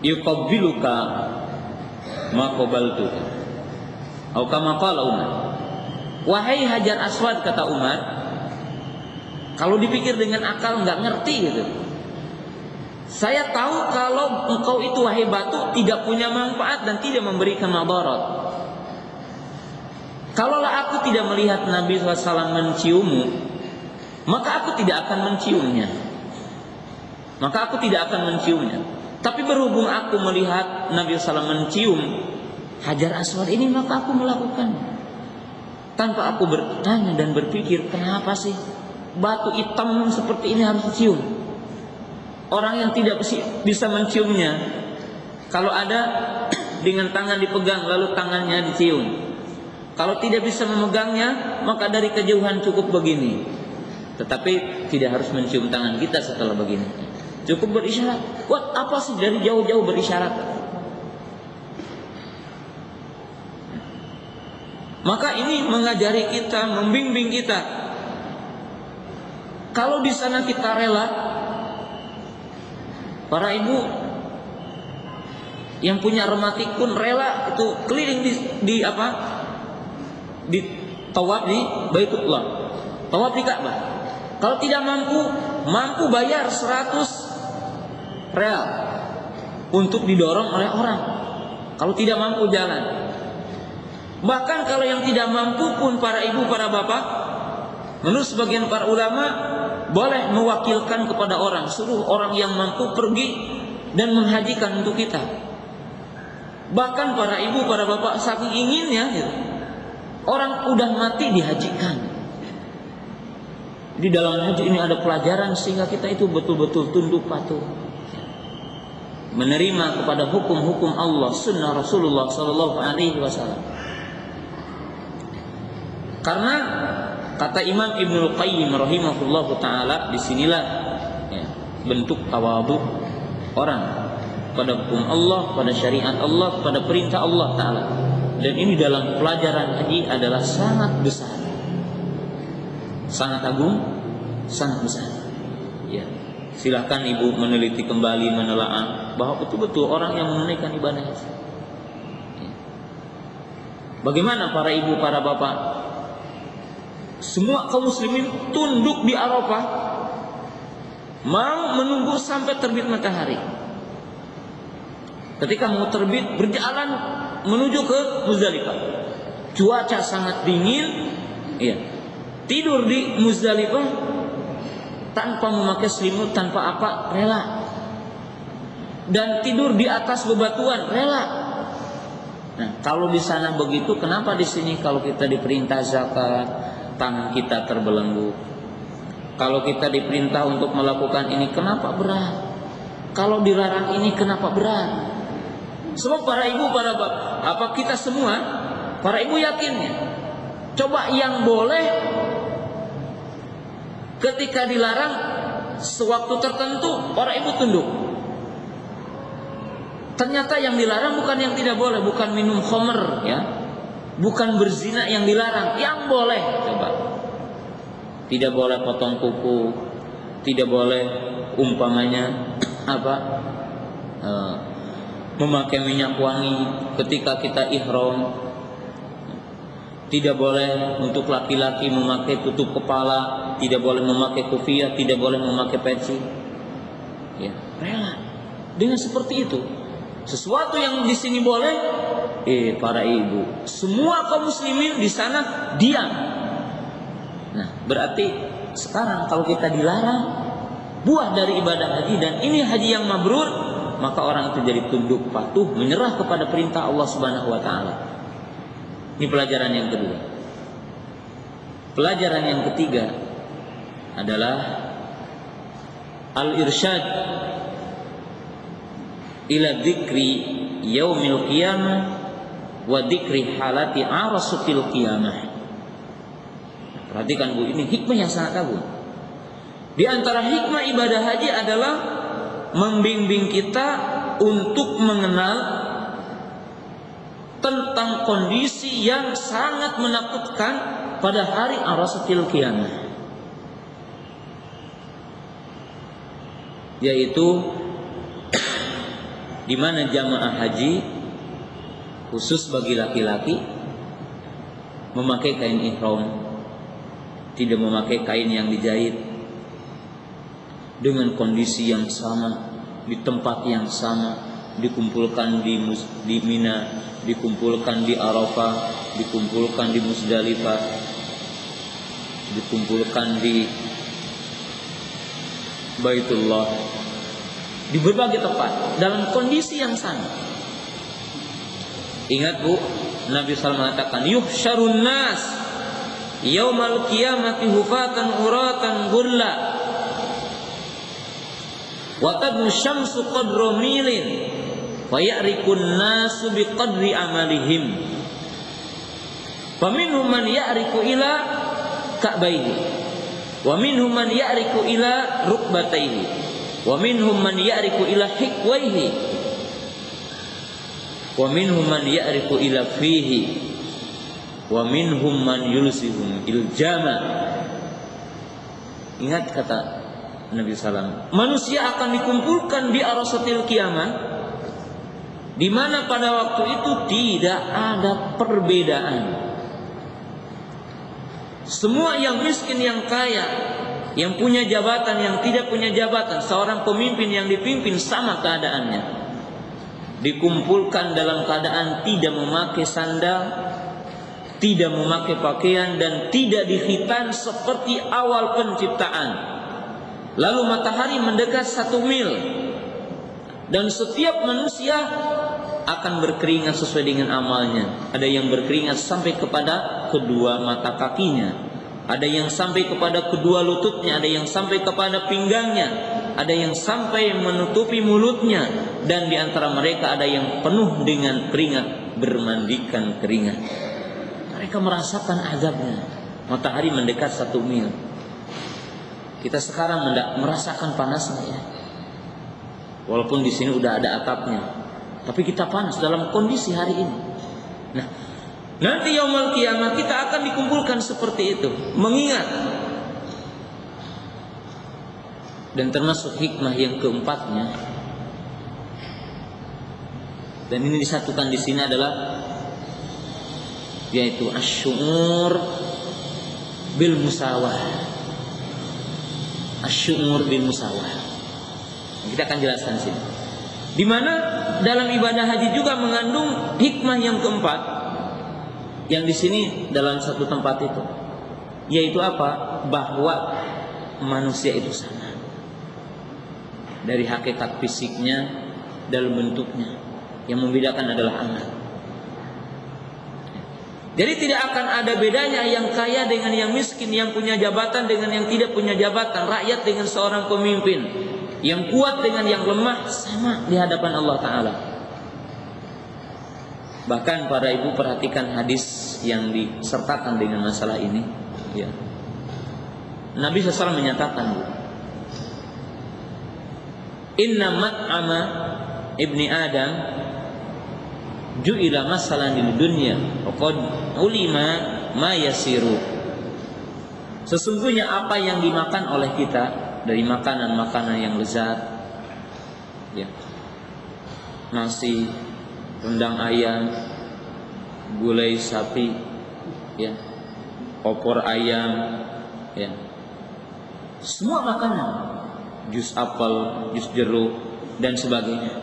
yuqabbiluka ma qabaltu. Atau kama qala Umar. Wahai Hajar Aswad, kata Umar, kalau dipikir dengan akal nggak ngerti gitu. Saya tahu kalau engkau itu wahai batu tidak punya manfaat dan tidak memberikan madarat. Kalaulah aku tidak melihat Nabi SAW menciummu, maka aku tidak akan menciumnya. Tapi berhubung aku melihat Nabi SAW mencium Hajar Aswad ini, maka aku melakukannya. Tanpa aku bertanya dan berpikir, kenapa sih batu hitam seperti ini harus dicium? Orang yang tidak bisa menciumnya, kalau ada dengan tangan dipegang lalu tangannya dicium. Kalau tidak bisa memegangnya, maka dari kejauhan cukup begini. Tetapi tidak harus mencium tangan kita setelah begini. Cukup berisyarat. What? Apa sih dari jauh-jauh berisyarat? Maka ini mengajari kita, membimbing kita. Kalau di sana kita rela, para ibu yang punya rematik pun rela itu keliling di tawaf di Baitullah, tawaf di Ka'bah. Kalau tidak mampu bayar 100 real untuk didorong oleh orang. Kalau tidak mampu jalan. Bahkan kalau yang tidak mampu pun para ibu, para bapak, menurut sebagian para ulama, boleh mewakilkan kepada orang, suruh orang yang mampu pergi dan menghajikan untuk kita. Bahkan para ibu, para bapak saking inginnya, orang udah mati dihajikan. Di dalam haji ini ada pelajaran sehingga kita itu betul-betul tunduk patuh, menerima kepada hukum-hukum Allah, sunnah Rasulullah Sallallahu Alaihi Wasallam. Karena kata Imam Ibnul Qayyim rahimahullahu taala, disinilah bentuk tawadhu orang pada hukum Allah, pada syariat Allah, pada perintah Allah taala. Dan ini dalam pelajaran haji adalah sangat besar, sangat agung, sangat besar. Ya, silakan ibu meneliti kembali, menelaah bahwa betul-betul orang yang menunaikan ibadah haji. Bagaimana para ibu, para bapak? Semua kaum muslimin tunduk di Arafah, mau menunggu sampai terbit matahari. Ketika mau terbit, berjalan menuju ke Muzdalifah. Cuaca sangat dingin, ya. Tidur di Muzdalifah tanpa memakai selimut, tanpa apa, rela. Dan tidur di atas bebatuan, rela. Nah, kalau di sana begitu, kenapa di sini kalau kita diperintah zakat, tangan kita terbelenggu? Kalau kita diperintah untuk melakukan ini, kenapa berat? Kalau dilarang ini, kenapa berat? Sebab para ibu, para bapak, kita semua, para ibu yakinnya, coba yang boleh ketika dilarang sewaktu tertentu, para ibu tunduk. Ternyata yang dilarang bukan yang tidak boleh, bukan minum khamr, ya, bukan berzina yang dilarang, yang boleh coba. Tidak boleh potong kuku, tidak boleh umpamanya memakai minyak wangi ketika kita ihram. Tidak boleh untuk laki-laki memakai tutup kepala, tidak boleh memakai kufiyah, tidak boleh memakai peci. Ya, rela. Dengan seperti itu, Sesuatu yang di sini boleh, para ibu, semua kaum muslimin di sana diam. Nah, berarti sekarang kalau kita dilarang buah dari ibadah haji dan ini haji yang mabrur, maka orang itu jadi tunduk patuh, menyerah kepada perintah Allah Subhanahu wa taala. Ini pelajaran yang kedua. Pelajaran yang ketiga adalah al-irsyad ila dzikri yaumil qiyamah wa dzikri halati arasatil qiyamah. Perhatikan Bu, ini hikmah yang sangat agung. Di antara hikmah ibadah haji adalah membimbing kita untuk mengenal tentang kondisi yang sangat menakutkan pada hari arasatil qiyamah, yaitu di mana jamaah haji khusus bagi laki-laki memakai kain ihram, tidak memakai kain yang dijahit, dengan kondisi yang sama, di tempat yang sama, dikumpulkan di Mina, dikumpulkan di Arafah, dikumpulkan di Musdalifah, dikumpulkan di Baitullah, di berbagai tempat dalam kondisi yang sama. Ingat Bu, Nabi SAW mengatakan, yuhsyarun nas yaumal qiyamati hufatan uratan gurla wa tadnu syamsu qadra milin wa ya'rikun nasu biqadri amalihim faminhum man ya'riku ila ka'baihi wa minhum man ya'riku ila rukbataihi wa minhum man ya'riku ila hikwaihi wa minhum man ya'riku ila fihi wa minhum man yulsihum iljama. Ingat kata Nabi SAW, manusia akan dikumpulkan di arasatil qiyamah, di mana pada waktu itu tidak ada perbedaan. Semua yang miskin, yang kaya, yang punya jabatan, yang tidak punya jabatan, seorang pemimpin yang dipimpin sama keadaannya, dikumpulkan dalam keadaan tidak memakai sandal, tidak memakai pakaian, dan tidak dikhitan seperti awal penciptaan. Lalu matahari mendekat 1 mil, dan setiap manusia akan berkeringat sesuai dengan amalnya. Ada yang berkeringat sampai kepada kedua mata kakinya, ada yang sampai kepada kedua lututnya, ada yang sampai kepada pinggangnya, ada yang sampai menutupi mulutnya, dan di antara mereka ada yang penuh dengan keringat, bermandikan keringat. Mereka merasakan azabnya. Matahari mendekat 1 mil. Kita sekarang merasakan panasnya ya. Walaupun di sini udah ada atapnya, tapi kita panas dalam kondisi hari ini. Nah, nanti yaumul qiyamah kita akan dikumpulkan seperti itu, mengingat. Dan termasuk hikmah yang keempatnya, dan ini disatukan di sini adalah, yaitu asy'ur bil musawah. Asy'ur bil musawah. Kita akan jelaskan sini. Di mana dalam ibadah haji juga mengandung hikmah yang keempat, yang di sini dalam satu tempat itu, yaitu apa? Bahwa manusia itu sama. Dari hakikat fisiknya, dalam bentuknya, yang membedakan adalah amal. Jadi tidak akan ada bedanya yang kaya dengan yang miskin, yang punya jabatan dengan yang tidak punya jabatan, rakyat dengan seorang pemimpin, yang kuat dengan yang lemah, sama di hadapan Allah Ta'ala. Bahkan para ibu perhatikan hadis yang disertakan dengan masalah ini ya. Nabi SAW menyatakan, inna mat'ama ibni Adam ju'ila masalan di dunia qad ulima ma yasiru. Sesungguhnya apa yang dimakan oleh kita dari makanan-makanan yang lezat ya, nasi, rendang ayam, gulai sapi ya, opor ayam ya, semua makanan, jus apel, jus jeruk dan sebagainya,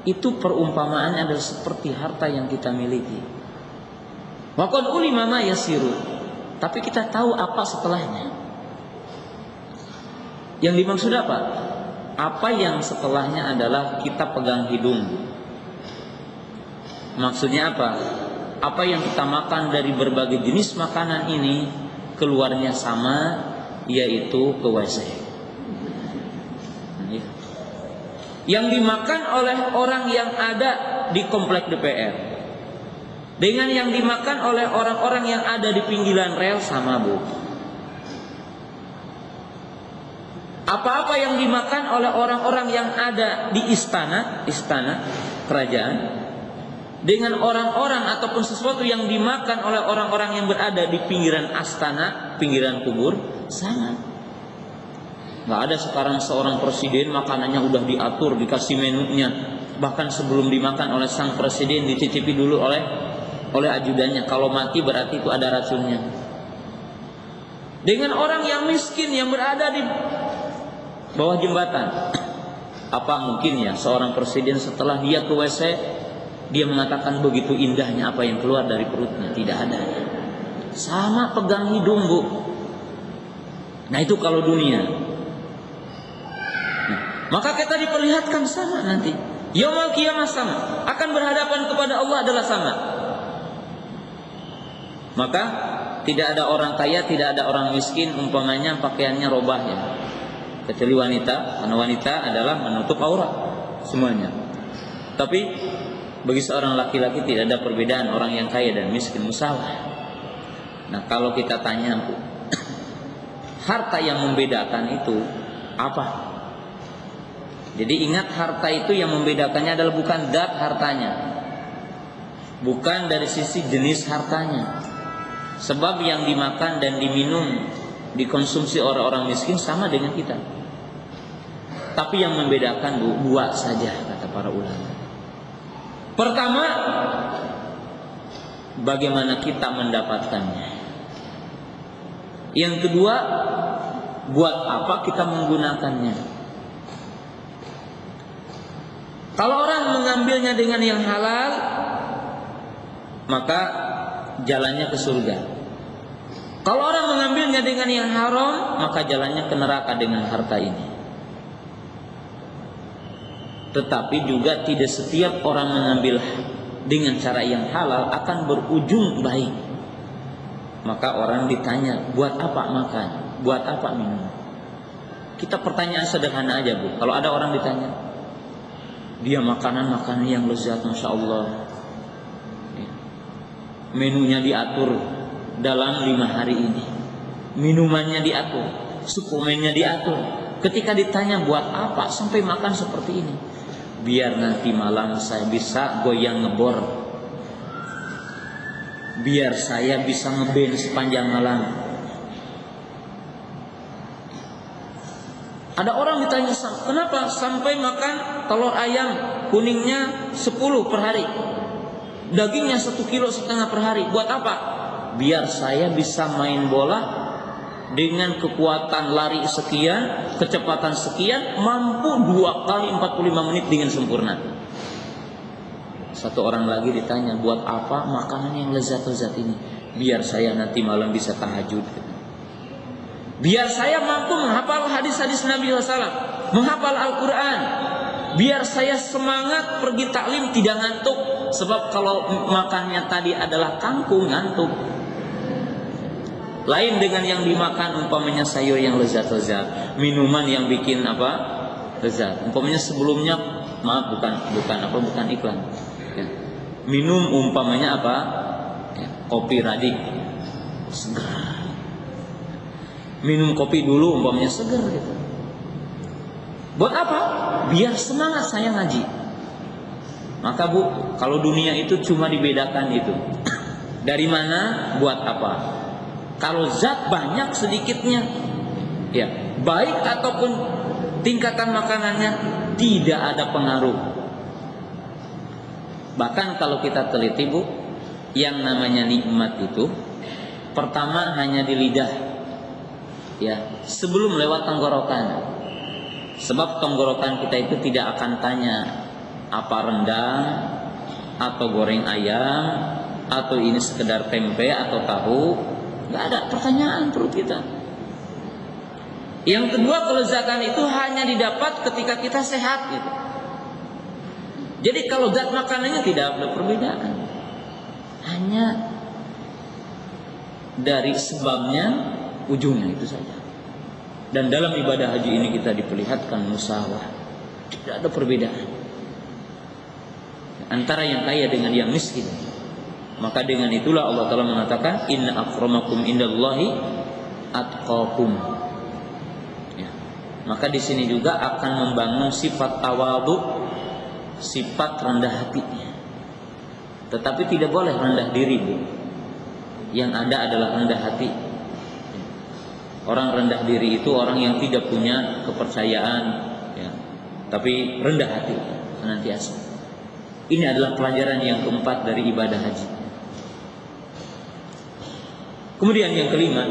itu perumpamaannya adalah seperti harta yang kita miliki. Wa qad ulima ma yasiru, tapi kita tahu apa setelahnya. Yang dimaksud apa? Apa yang setelahnya adalah kita pegang hidung. Maksudnya apa? Apa yang kita makan dari berbagai jenis makanan ini keluarnya sama, yaitu ke WC. Yang dimakan oleh orang yang ada di komplek DPR dengan yang dimakan oleh orang-orang yang ada di pinggiran rel sama, Bu. Apa-apa yang dimakan oleh orang-orang yang ada di istana kerajaan dengan orang-orang ataupun sesuatu yang dimakan oleh orang-orang yang berada di pinggiran astana, pinggiran kubur, sama. Nggak ada sekarang seorang presiden makanannya udah diatur, dikasih menunya. Bahkan sebelum dimakan oleh sang presiden dititipi dulu oleh ajudannya. Kalau mati berarti itu ada racunnya. Dengan orang yang miskin yang berada di bawah jembatan, apa mungkin ya seorang presiden setelah dia ke WC dia mengatakan begitu indahnya apa yang keluar dari perutnya? Tidak ada. Sama pegang hidung, Bu. Nah itu kalau dunia. Maka kita diperlihatkan sama nanti. Yaumul qiyamah sama. Akan berhadapan kepada Allah adalah sama. Maka tidak ada orang kaya, tidak ada orang miskin umpamanya pakaiannya robah ya. Kecuali wanita, karena wanita adalah menutup aurat semuanya. Tapi bagi seorang laki-laki tidak ada perbedaan orang yang kaya dan miskin, musawah. Nah kalau kita tanya, Bu, harta yang membedakan itu apa? Jadi ingat, harta itu yang membedakannya adalah bukan zat hartanya, bukan dari sisi jenis hartanya. Sebab yang dimakan dan diminum, dikonsumsi orang-orang miskin sama dengan kita. Tapi yang membedakan, Bu, dua saja kata para ulama. Pertama, bagaimana kita mendapatkannya. Yang kedua, buat apa kita menggunakannya. Kalau orang mengambilnya dengan yang halal, maka jalannya ke surga. Kalau orang mengambilnya dengan yang haram, maka jalannya ke neraka dengan harta ini. Tetapi juga tidak setiap orang mengambil dengan cara yang halal akan berujung baik. Maka orang ditanya, buat apa makan? Buat apa minum? Kita pertanyaan sederhana aja, Bu. Kalau ada orang ditanya, dia makanan yang lezat, Masya Allah, menunya diatur dalam 5 hari ini, minumannya diatur, suplemennya diatur. Ketika ditanya buat apa sampai makan seperti ini, biar nanti malam saya bisa goyang ngebor, biar saya bisa ngeband sepanjang malam. Ada orang ditanya, kenapa sampai makan telur ayam kuningnya 10 per hari, dagingnya 1,5 kilo per hari? Buat apa? Biar saya bisa main bola dengan kekuatan lari sekian, kecepatan sekian, mampu 2 kali 45 menit dengan sempurna. Satu orang lagi ditanya, buat apa makanan yang lezat-lezat ini? Biar saya nanti malam bisa tahajud. Biar saya mampu menghafal hadis-hadis Nabi SAW, menghafal Al-Quran. Biar saya semangat pergi taklim tidak ngantuk. Sebab kalau makannya tadi adalah kangkung, ngantuk. Lain dengan yang dimakan umpamanya sayur yang lezat-lezat, minuman yang bikin lezat. Umpamanya sebelumnya, maaf bukan iklan. Ya. Minum umpamanya ya, kopi radik, segar. Minum kopi dulu umpamanya segar gitu. Buat apa? Biar semangat saya ngaji. Maka Bu, kalau dunia itu cuma dibedakan itu. Dari mana, buat apa? Kalau zat banyak sedikitnya, ya, baik ataupun tingkatan makanannya tidak ada pengaruh. Bahkan kalau kita teliti, Bu, yang namanya nikmat itu pertama hanya di lidah, ya, sebelum lewat tenggorokan. Sebab tenggorokan kita itu tidak akan tanya apa rendang atau goreng ayam atau ini sekedar tempe atau tahu. Nggak ada pertanyaan perut kita. Yang kedua, kelezatan itu hanya didapat ketika kita sehat gitu. Jadi kalau zat makanannya tidak ada perbedaan, hanya dari sebabnya, ujungnya itu saja. Dan dalam ibadah haji ini kita diperlihatkan musawah, tidak ada perbedaan antara yang kaya dengan yang miskin. Maka dengan itulah Allah Ta'ala mengatakan, inna akramakum indallahi atqakum. Ya. Maka di sini juga akan membangun sifat tawadhu, sifat rendah hatinya. Tetapi tidak boleh rendah diri, Bu. Yang ada adalah rendah hati. Orang rendah diri itu orang yang tidak punya kepercayaan, ya, tapi rendah hati senantiasa. Ini adalah pelajaran yang keempat dari ibadah haji. Kemudian yang kelima,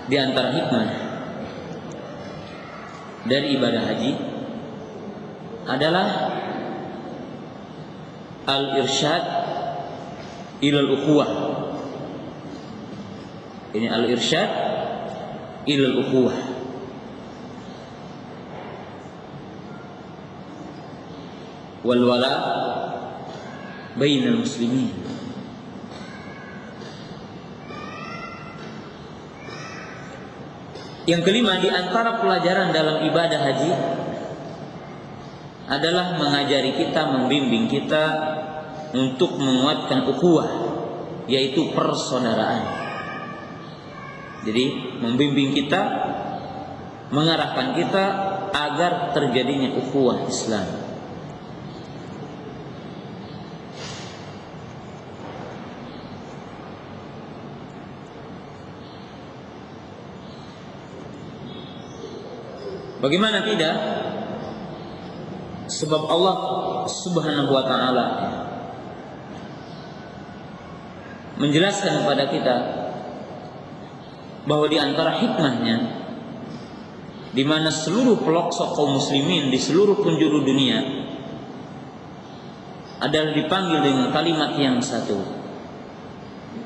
di antara hikmah dari ibadah haji adalah al-irsyad ilal ukhuwah. Ini al-irsyad ilal ukhuwah. Wal wala bainal muslimin. Yang kelima, di antara pelajaran dalam ibadah haji adalah mengajari kita, membimbing kita untuk menguatkan ukhuwah, yaitu persaudaraan. Jadi membimbing kita, mengarahkan kita agar terjadinya ukhuwah Islam. Bagaimana tidak? Sebab Allah Subhanahu wa ta'ala menjelaskan kepada kita bahwa di antara hikmahnya, di mana seluruh pelosok kaum muslimin di seluruh penjuru dunia adalah dipanggil dengan kalimat yang satu,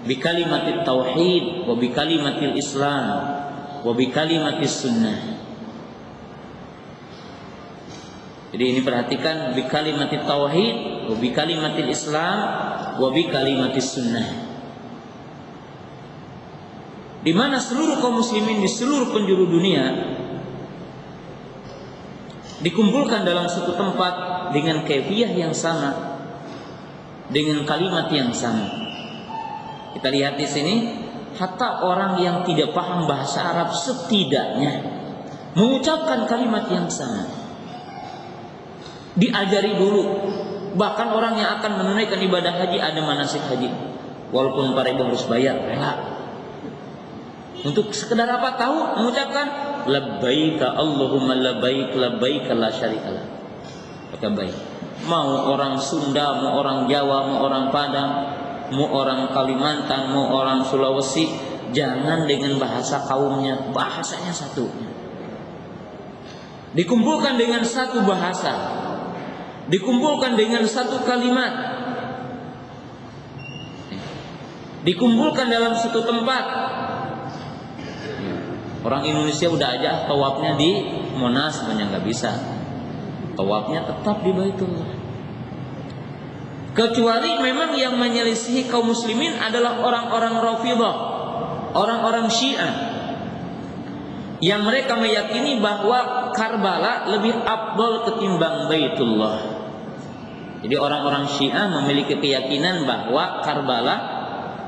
bi kalimatit tauhid wa bi kalimatil islam wa bi kalimatis sunnah. Jadi ini perhatikan, bi kalimatit tauhid wa bi kalimatil islam wa bi kalimatis sunnah. Di mana seluruh kaum muslimin di seluruh penjuru dunia dikumpulkan dalam satu tempat dengan kaifiyah yang sama, dengan kalimat yang sama. Kita lihat di sini, hatta orang yang tidak paham bahasa Arab setidaknya mengucapkan kalimat yang sama. Diajari dulu. Bahkan orang yang akan menunaikan ibadah haji ada manasik haji, walaupun 4.000 harus bayar, rela. Untuk sekedar apa? Tahu mengucapkan labbaika Allahumma labbaik labbaik la syarika lak. Baik. Mau orang Sunda, mau orang Jawa, mau orang Padang, mau orang Kalimantan, mau orang Sulawesi, jangan dengan bahasa kaumnya, bahasanya satu. Dikumpulkan dengan satu bahasa, dikumpulkan dengan satu kalimat, dikumpulkan dalam satu tempat. Orang Indonesia udah aja tawafnya di Monas, banyak nggak bisa. Tawafnya tetap di Baitullah. Kecuali memang yang menyelisihi kaum muslimin adalah orang-orang Rafidhah, orang-orang Syiah, yang mereka meyakini bahwa Karbala lebih afdal ketimbang Baitullah. Jadi orang-orang Syiah memiliki keyakinan bahwa Karbala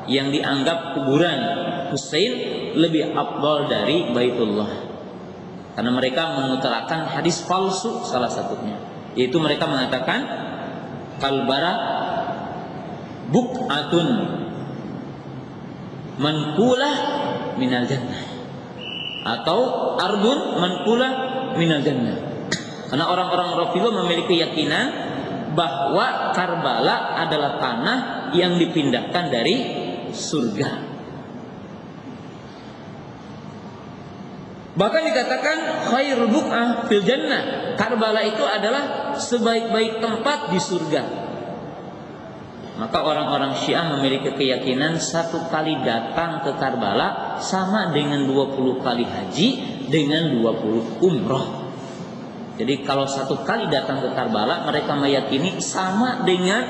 yang dianggap kuburan Husain lebih afdal dari Baitullah. Karena mereka mengutarakan hadis palsu salah satunya, yaitu mereka mengatakan Kalbara buk'atun manqulah minal jannah, atau ardun manqulah minal jannah. Karena orang-orang Rafidhah memiliki keyakinan bahwa Karbala adalah tanah yang dipindahkan dari surga. Bahkan dikatakan khairul buq'ah fil jannah. Karbala itu adalah sebaik-baik tempat di surga. Maka orang-orang Syiah memiliki keyakinan satu kali datang ke Karbala sama dengan 20 kali haji dengan 20 umroh. Jadi kalau satu kali datang ke Karbala, mereka meyakini sama dengan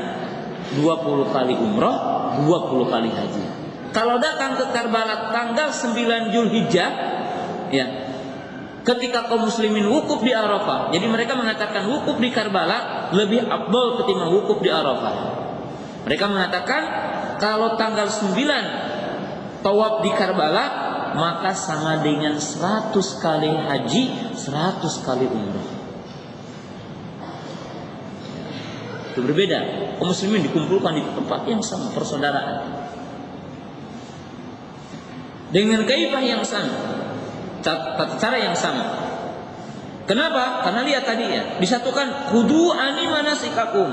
20 kali umroh, 20 kali haji. Kalau datang ke Karbala tanggal 9 Zulhijjah, ya, ketika kaum muslimin wukuf di Arafah, jadi mereka mengatakan wukuf di Karbala lebih afdal ketimbang wukuf di Arafah. Mereka mengatakan kalau tanggal 9 tawaf di Karbala, maka sama dengan 100 kali haji, 100 kali umrah. Itu berbeda. Kaum muslimin dikumpulkan di tempat yang sama, persaudaraan. Dengan kaifah yang sama, tata cara yang sama. Kenapa? Karena lihat tadi ya, disatukan khudu ani manasikakum.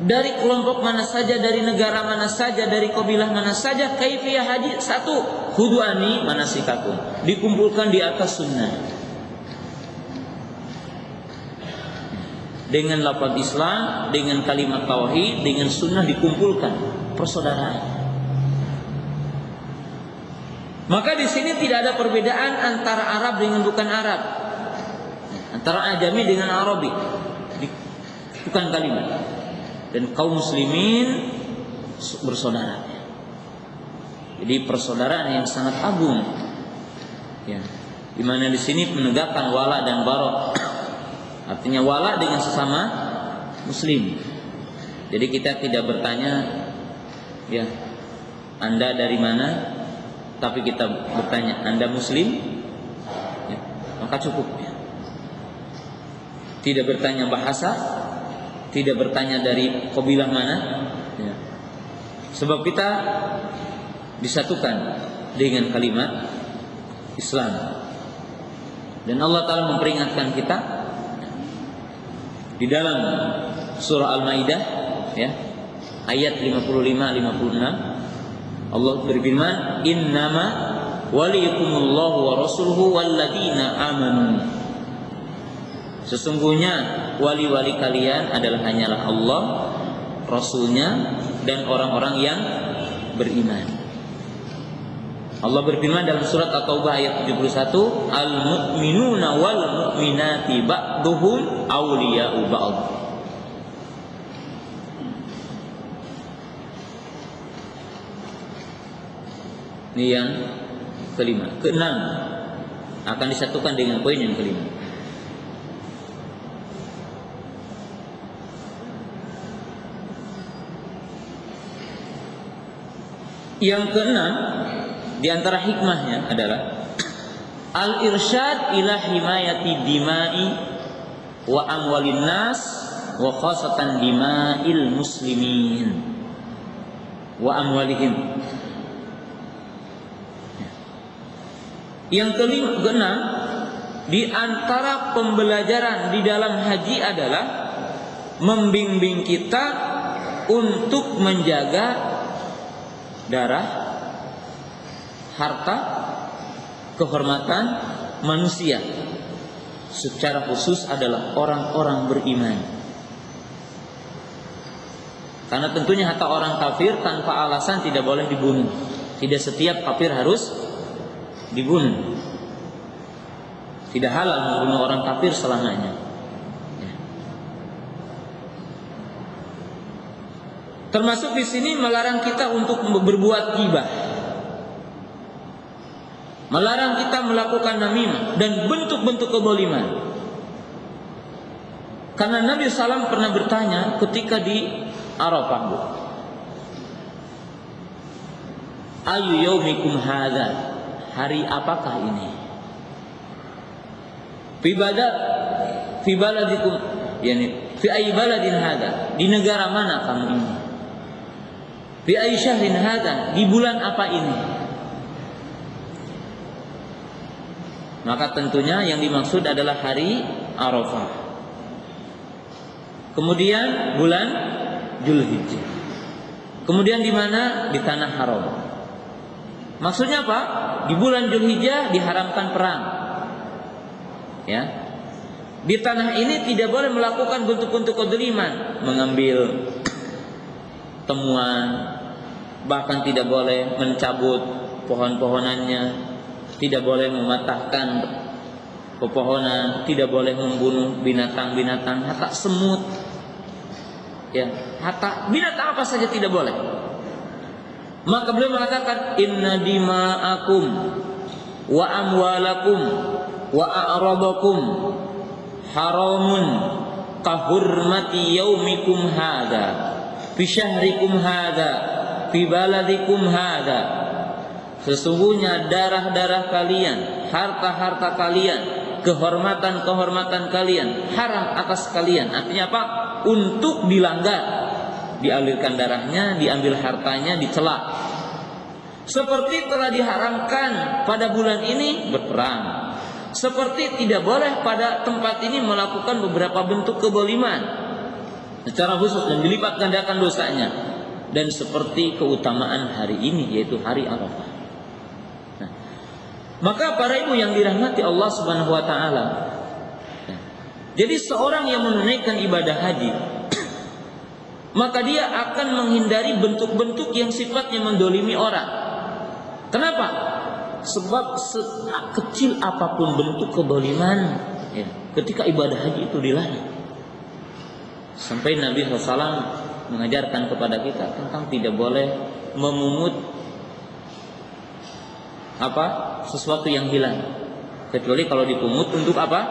Dari kelompok mana saja, dari negara mana saja, dari kabilah mana saja, kaifiyah haji satu, khudu ani manasikakum. Dikumpulkan di atas sunnah. Dengan lafaz Islam, dengan kalimat tauhid, dengan sunnah dikumpulkan, persaudaraan. Maka di sini tidak ada perbedaan antara Arab dengan bukan Arab, antara Ajami dengan Arabi, bukan kalimat. Dan kaum muslimin bersaudara. Jadi persaudaraan yang sangat agung, ya, di mana di sini menegakkan wala dan bara. Artinya wala dengan sesama muslim. Jadi kita tidak bertanya, ya, Anda dari mana? Tapi kita bertanya, Anda muslim? Ya, maka cukup. Ya. Tidak bertanya bahasa, tidak bertanya dari kabilah mana. Ya. Sebab kita disatukan dengan kalimat Islam. Dan Allah Ta'ala memperingatkan kita di dalam surah Al-Maidah, ya, ayat 55-56. Allah berfirman, innama waliyukumullahu wa rasuluhu walladzina amanu. Sesungguhnya wali-wali kalian adalah hanyalah Allah, Rasulnya, dan orang-orang yang beriman. Allah berfirman dalam surat At-Taubah ayat 71, al-mu'minuna wal mu'minati ba'duhum awliya'u ba'd. Ini yang kelima. Keenam akan disatukan dengan poin yang kelima. Yang keenam di antara hikmahnya adalah al-irsyad ila himayati dima'i wa amwalin nas wa khasatan dima'il muslimin wa amwalihim. Yang keenam, di antara pembelajaran di dalam haji adalah membimbing kita untuk menjaga darah, harta, kehormatan manusia. Secara khusus adalah orang-orang beriman. Karena tentunya harta orang kafir tanpa alasan tidak boleh dibunuh. Tidak setiap kafir harus dibunuh. Tidak halal membunuh orang kafir selamanya. Termasuk di sini melarang kita untuk berbuat ghibah, melarang kita melakukan namimah dan bentuk-bentuk kezaliman. Karena Nabi SAW pernah bertanya ketika di Arafah, ayu yaumikum hadza, hari apakah ini? Fi baladikum, yani fi ayyi baladin hadza, di negara mana kamu ini? Fi ayyi syahrin hadza, di bulan apa ini? Maka tentunya yang dimaksud adalah hari Arafah. Kemudian bulan Zulhijjah. Kemudian di mana? Di tanah haram. Maksudnya apa? Di bulan Dzulhijjah diharamkan perang. Ya. Di tanah ini tidak boleh melakukan bentuk-bentuk kezaliman, mengambil temuan, bahkan tidak boleh mencabut pohon-pohonannya, tidak boleh mematahkan pepohonan, tidak boleh membunuh binatang-binatang, hatta semut. Ya, hatta binatang apa saja tidak boleh. Maka beliau mengatakan inna dima'akum wa amwalakum wa a'radakum haramun kahurmati yaumikum hadha fi syahrikum hadha fi baladikum hadha. Sesungguhnya darah-darah kalian, harta-harta kalian, kehormatan-kehormatan kalian haram atas kalian. Artinya apa? Untuk dilanggar, dialirkan darahnya, diambil hartanya, dicela. Seperti telah diharamkan pada bulan ini berperang. Seperti tidak boleh pada tempat ini melakukan beberapa bentuk kezaliman secara khusus dan dilipat gandakan dosanya. Dan seperti keutamaan hari ini, yaitu hari Arafah. Nah, maka para ibu yang dirahmati Allah Subhanahu wa taala, jadi seorang yang menunaikan ibadah haji, maka dia akan menghindari bentuk-bentuk yang sifatnya mendolimi orang. Kenapa? Sebab sekecil apapun bentuk kedoliman, ya, ketika ibadah haji itu dilarang. Sampai Nabi SAW mengajarkan kepada kita tentang tidak boleh memungut sesuatu yang hilang, kecuali kalau dipungut untuk apa?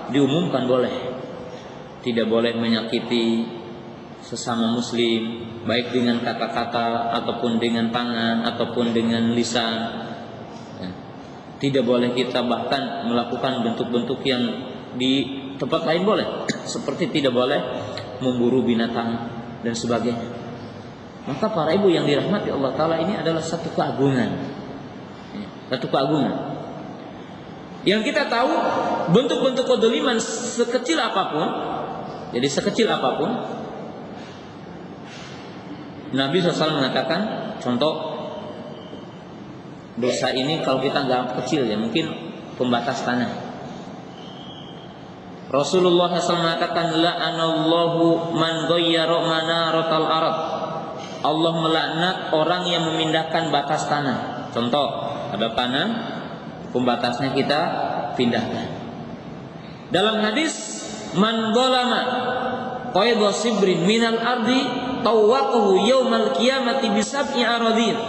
Diumumkan boleh. Tidak boleh menyakiti sesama muslim, baik dengan kata-kata ataupun dengan tangan ataupun dengan lisan. Tidak boleh kita bahkan melakukan bentuk-bentuk yang di tempat lain boleh, seperti tidak boleh memburu binatang dan sebagainya. Maka para ibu yang dirahmati Allah Ta'ala, ini adalah satu keagungan. Satu keagungan. Yang kita tahu bentuk-bentuk kezaliman sekecil apapun, jadi sekecil apapun, Nabi SAW mengatakan, contoh dosa ini kalau kita nggak kecil ya, mungkin pembatas tanah. Rasulullah SAW mengatakan, la'anallahu man ghayyara manaratal arad. Allah melaknat orang yang memindahkan batas tanah. Contoh, ada tanah, pembatasnya kita pindahkan. Dalam hadis, man zalama qaida sibrin minal ardi tawaqahu yaumal qiyamati bisab'i aradin.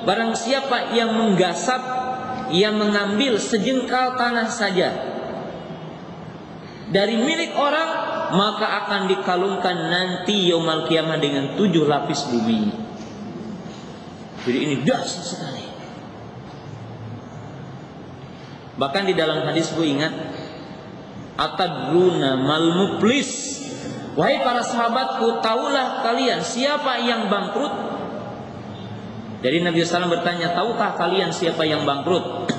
Barang siapa yang menggasap, yang mengambil sejengkal tanah saja dari milik orang, maka akan dikalungkan nanti yaumal qiyamah dengan 7 lapis bumi. Jadi ini dahsyat sekali. Bahkan di dalam hadis bu ingat, atadruna mal muflis, wahai para sahabatku, tahulah kalian siapa yang bangkrut? Jadi Nabi SAW bertanya, tahukah kalian siapa yang bangkrut?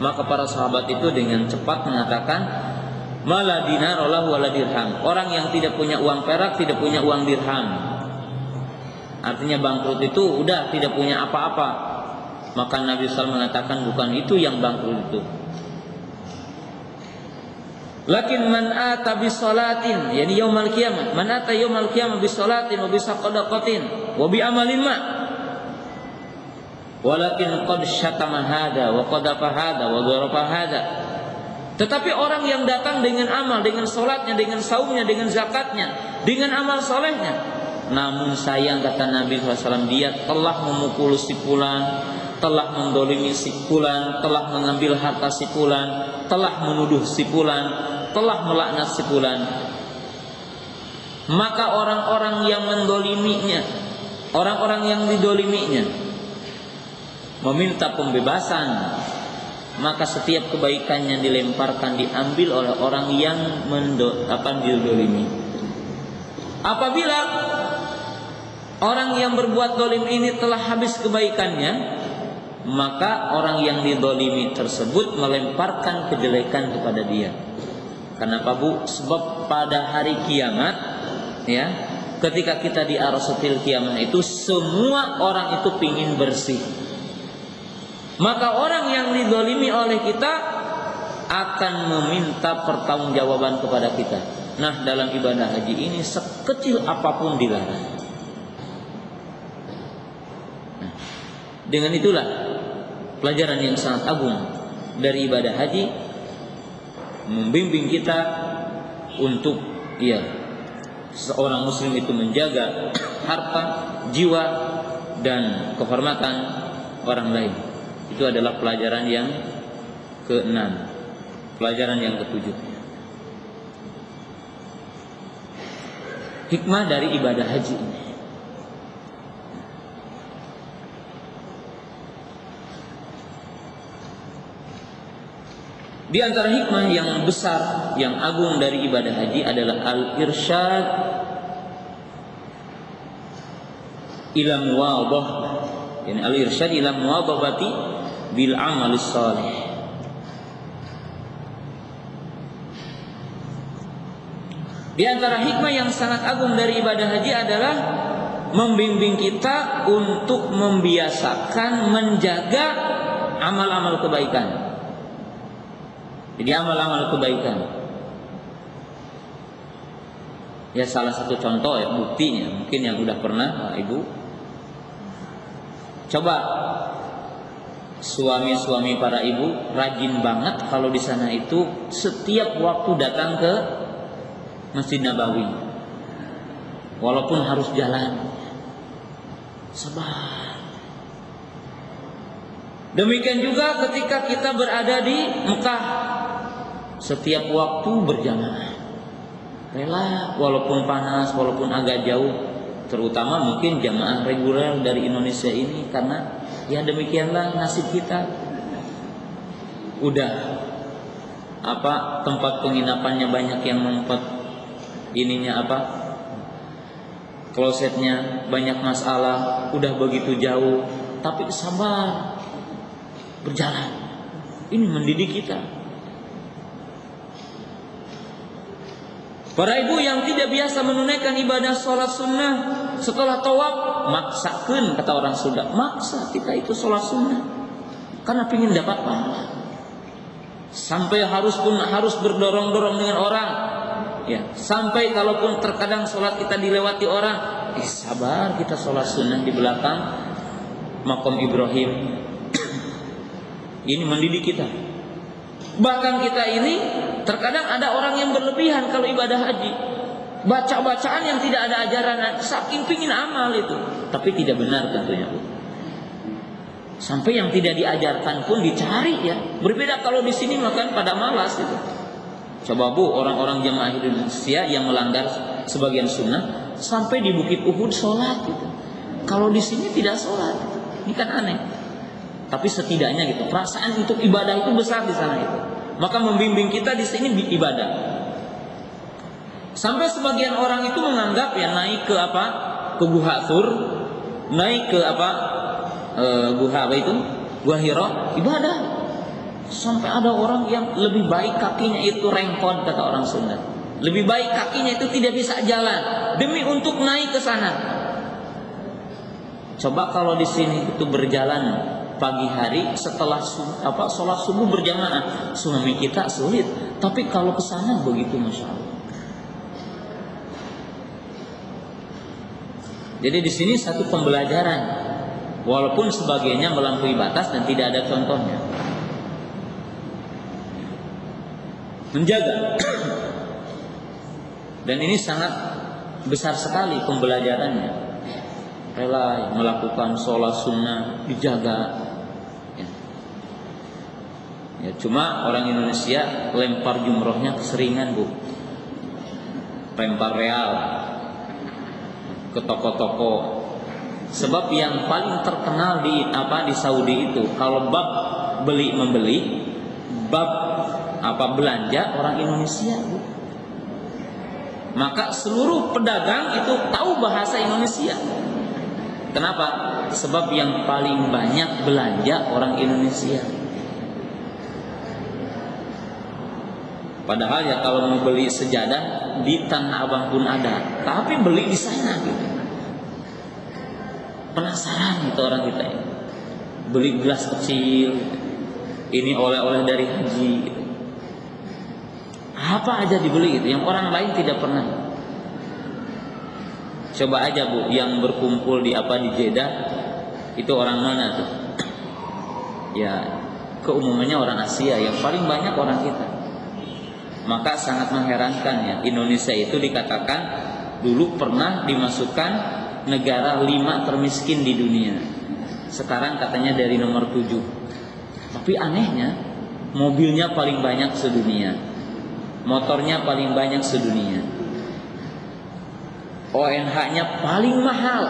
Maka para sahabat itu dengan cepat mengatakan, mala dinar wala dirham. Orang yang tidak punya uang perak, tidak punya uang dirham. Artinya bangkrut itu udah tidak punya apa-apa. Maka Nabi SAW mengatakan, bukan itu yang bangkrut itu. Lakin man ata bisolatin, yani yaumal qiyamah, man ata yaumal qiyamah bisolatin wa bisaqadaqatin wa bi amalin ma, walakin qad syatama hada wa qadafa hada wa dharafa hada. Tetapi orang yang datang dengan amal, dengan solatnya, dengan saumnya, dengan zakatnya, dengan amal solehnya, namun sayang kata Nabi SAW, dia telah memukul si fulan, telah mendolimi si fulan, telah mengambil harta si fulan, telah menuduh si fulan, telah melaknat si fulan. Maka orang-orang yang mendoliminya, orang-orang yang didoliminya, meminta pembebasan, maka setiap kebaikannya dilemparkan, diambil oleh orang yang didolimi. Apabila orang yang berbuat dolim ini telah habis kebaikannya, maka orang yang didolimi tersebut melemparkan kejelekan kepada dia. Kenapa bu? Sebab pada hari kiamat, ya, ketika kita di arasatil kiamat itu, semua orang itu pingin bersih. maka orang yang dizalimi oleh kita akan meminta pertanggungjawaban kepada kita. Nah, dalam ibadah haji ini sekecil apapun dilarang. Nah, dengan itulah pelajaran yang sangat agung dari ibadah haji, membimbing kita untuk seorang muslim itu menjaga harta, jiwa, dan kehormatan orang lain. Itu adalah pelajaran yang ke-6. Pelajaran yang ke-7. Hikmah dari ibadah haji ini. Di antara hikmah yang besar, yang agung dari ibadah haji adalah al-irsyad ila muwadhah. Yani al-irsyad ila muwadhahati bil amal salih. Di antara hikmah yang sangat agung dari ibadah haji adalah membimbing kita untuk membiasakan menjaga amal-amal kebaikan. Jadi amal-amal kebaikan. Ya, salah satu contoh buktinya mungkin yang udah pernah Ibu coba, suami-suami para ibu rajin banget kalau di sana itu setiap waktu datang ke Masjid Nabawi, walaupun harus jalan, sabar. Demikian juga ketika kita berada di Mekah, setiap waktu berjamaah, rela walaupun panas, walaupun agak jauh, terutama mungkin jamaah reguler dari Indonesia ini, karena ya demikianlah nasib kita. Udah tempat penginapannya banyak yang membuat klosetnya banyak masalah, udah begitu jauh, tapi sabar berjalan. Ini mendidik kita. Para ibu yang tidak biasa menunaikan ibadah sholat sunnah setelah tawaf, maksakan, kata orang Sunda, maksa kita itu sholat sunnah karena ingin dapat pahala. Sampai harus berdorong-dorong dengan orang. Ya, sampai kalaupun terkadang sholat kita dilewati orang, sabar kita sholat sunnah di belakang makom Ibrahim. Ini mendidik kita. Bahkan kita ini terkadang ada orang yang berlebihan kalau ibadah haji, baca-bacaan yang tidak ada ajaran, saking pingin amal itu, tapi tidak benar tentunya. Sampai yang tidak diajarkan pun dicari ya. Berbeda kalau di sini makan pada malas itu. Coba Bu, orang-orang jemaah Indonesia yang melanggar sebagian sunnah sampai di Bukit Uhud sholat gitu. Kalau di sini tidak sholat, ini kan aneh. Tapi setidaknya gitu, perasaan untuk ibadah itu besar di sana itu. Maka membimbing kita di sini ibadah. Sampai sebagian orang itu menganggap ya naik ke ke Gua Thur, naik ke Gua Hira ibadah. Sampai ada orang yang lebih baik kakinya itu rengkot, kata orang Sunda. Lebih baik kakinya itu tidak bisa jalan demi untuk naik ke sana. Coba kalau di sini itu berjalan pagi hari setelah sholat subuh berjamaah, suami kita sulit. Tapi kalau ke sana begitu, masya Allah. Jadi di sini satu pembelajaran, walaupun sebagiannya melampaui batas dan tidak ada contohnya. Menjaga, dan ini sangat besar sekali pembelajarannya. Rela melakukan sholat sunnah, dijaga. Ya, cuma orang Indonesia lempar jumrohnya keseringan Bu, lempar real ke toko-toko. Sebab yang paling terkenal di Saudi itu kalau bab beli membeli, bab belanja orang Indonesia Bu. Maka seluruh pedagang itu tahu bahasa Indonesia. Kenapa? Sebab yang paling banyak belanja orang Indonesia. Padahal ya kalau mau beli sejadah di Tanah Abang pun ada, tapi beli di sana gitu. Penasaran itu orang kita ini. beli gelas kecil, ini oleh-oleh dari haji gitu. Apa aja dibeli gitu yang orang lain tidak pernah. Coba aja Bu, yang berkumpul di Jeddah itu orang mana tuh? Ya, keumumannya orang Asia, yang paling banyak orang kita. Maka sangat mengherankan ya, Indonesia itu dikatakan dulu pernah dimasukkan negara 5 termiskin di dunia. Sekarang katanya dari nomor 7. Tapi anehnya, mobilnya paling banyak sedunia, motornya paling banyak sedunia, ONH-nya paling mahal,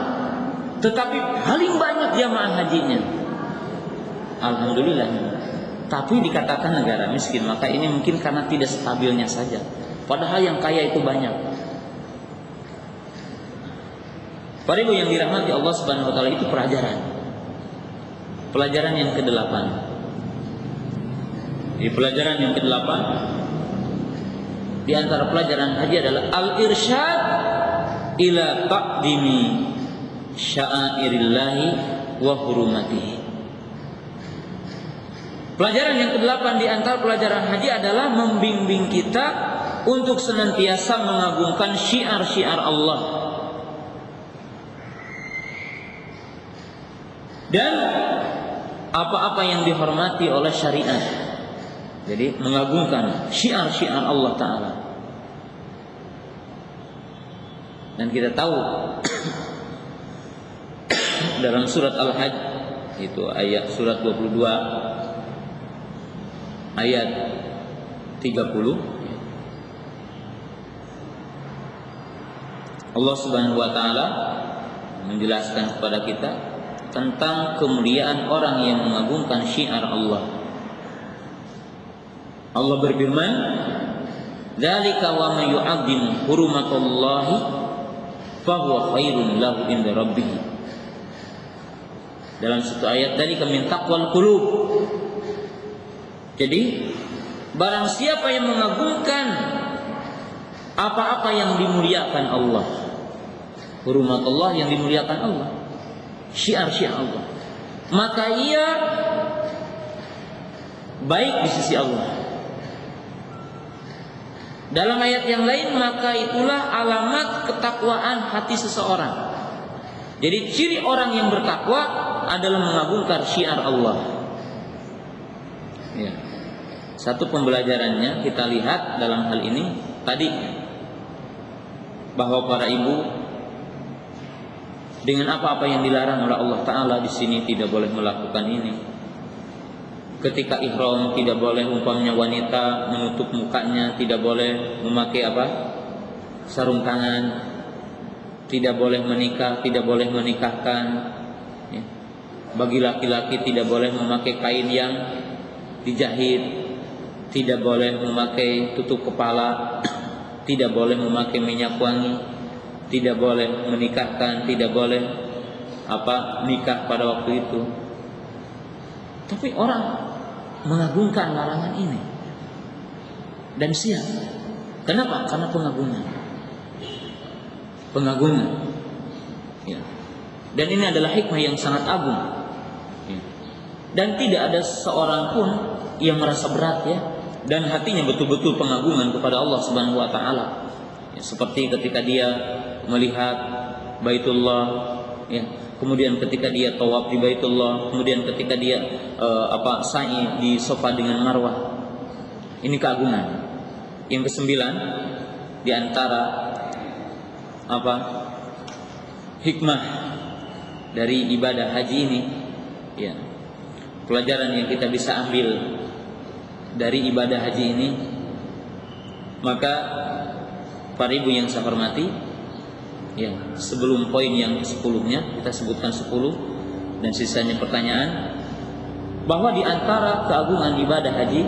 tetapi paling banyak jamaah hajinya. Alhamdulillah. Tapi dikatakan negara miskin, maka ini mungkin karena tidak stabilnya saja. Padahal yang kaya itu banyak. Para ibu yang dirahmati Allah Subhanahu wa taala, itu pelajaran. Pelajaran yang ke-8. Di pelajaran yang ke-8, di antara pelajaran haji adalah al-irsyad ila taqdimi sya'airillahi wa hurumatihi. Pelajaran yang ke-8 di antara pelajaran haji adalah membimbing kita untuk senantiasa mengagungkan syiar-syiar Allah dan apa-apa yang dihormati oleh syariat. Jadi mengagungkan syiar-syiar Allah Ta'ala. Dan kita tahu dalam surat Al-Hajj, itu ayat surat 22 ayat 30, Allah Subhanahu wa taala menjelaskan kepada kita tentang kemuliaan orang yang mengagungkan syiar Allah. Allah berfirman, "Dzalika wa may yu'azzim hurumatallahi fa huwa khairun lahu inda rabbih." Dalam satu ayat, "Dzalika min taqwal qulub." Jadi, barang siapa yang mengagungkan apa-apa yang dimuliakan Allah, hurumatullah yang dimuliakan Allah, syiar-syiar Allah, maka ia baik di sisi Allah. Dalam ayat yang lain, maka itulah alamat ketakwaan hati seseorang. Jadi ciri orang yang bertakwa adalah mengagungkan syiar Allah. Ya. Satu pembelajarannya kita lihat dalam hal ini tadi, bahwa para ibu dengan apa-apa yang dilarang oleh Allah Ta'ala di sini tidak boleh melakukan ini. Ketika ihram tidak boleh, umpamanya wanita menutup mukanya, tidak boleh memakai sarung tangan, tidak boleh menikah, tidak boleh menikahkan. Ya. Bagi laki-laki tidak boleh memakai kain yang dijahit, tidak boleh memakai tutup kepala, tidak boleh memakai minyak wangi, tidak boleh menikahkan, tidak boleh nikah pada waktu itu. Tapi orang mengagungkan larangan ini dan siap. Kenapa? Karena pengagungan. Ya. Dan ini adalah hikmah yang sangat agung. Ya. Dan tidak ada seorang pun yang merasa berat ya, dan hatinya betul-betul pengagungan kepada Allah Subhanahu wa taala. Ya, seperti ketika dia melihat Baitullah, ya, kemudian ketika dia tawaf di Baitullah, kemudian ketika dia sa'i di Safa dengan Marwah. Ini keagungan. Yang ke-9 di antara hikmah dari ibadah haji ini, ya, pelajaran yang kita bisa ambil dari ibadah haji ini, maka para ibu yang saya hormati, ya, sebelum poin yang 10-nya kita sebutkan 10 dan sisanya pertanyaan, bahwa di antara keagungan ibadah haji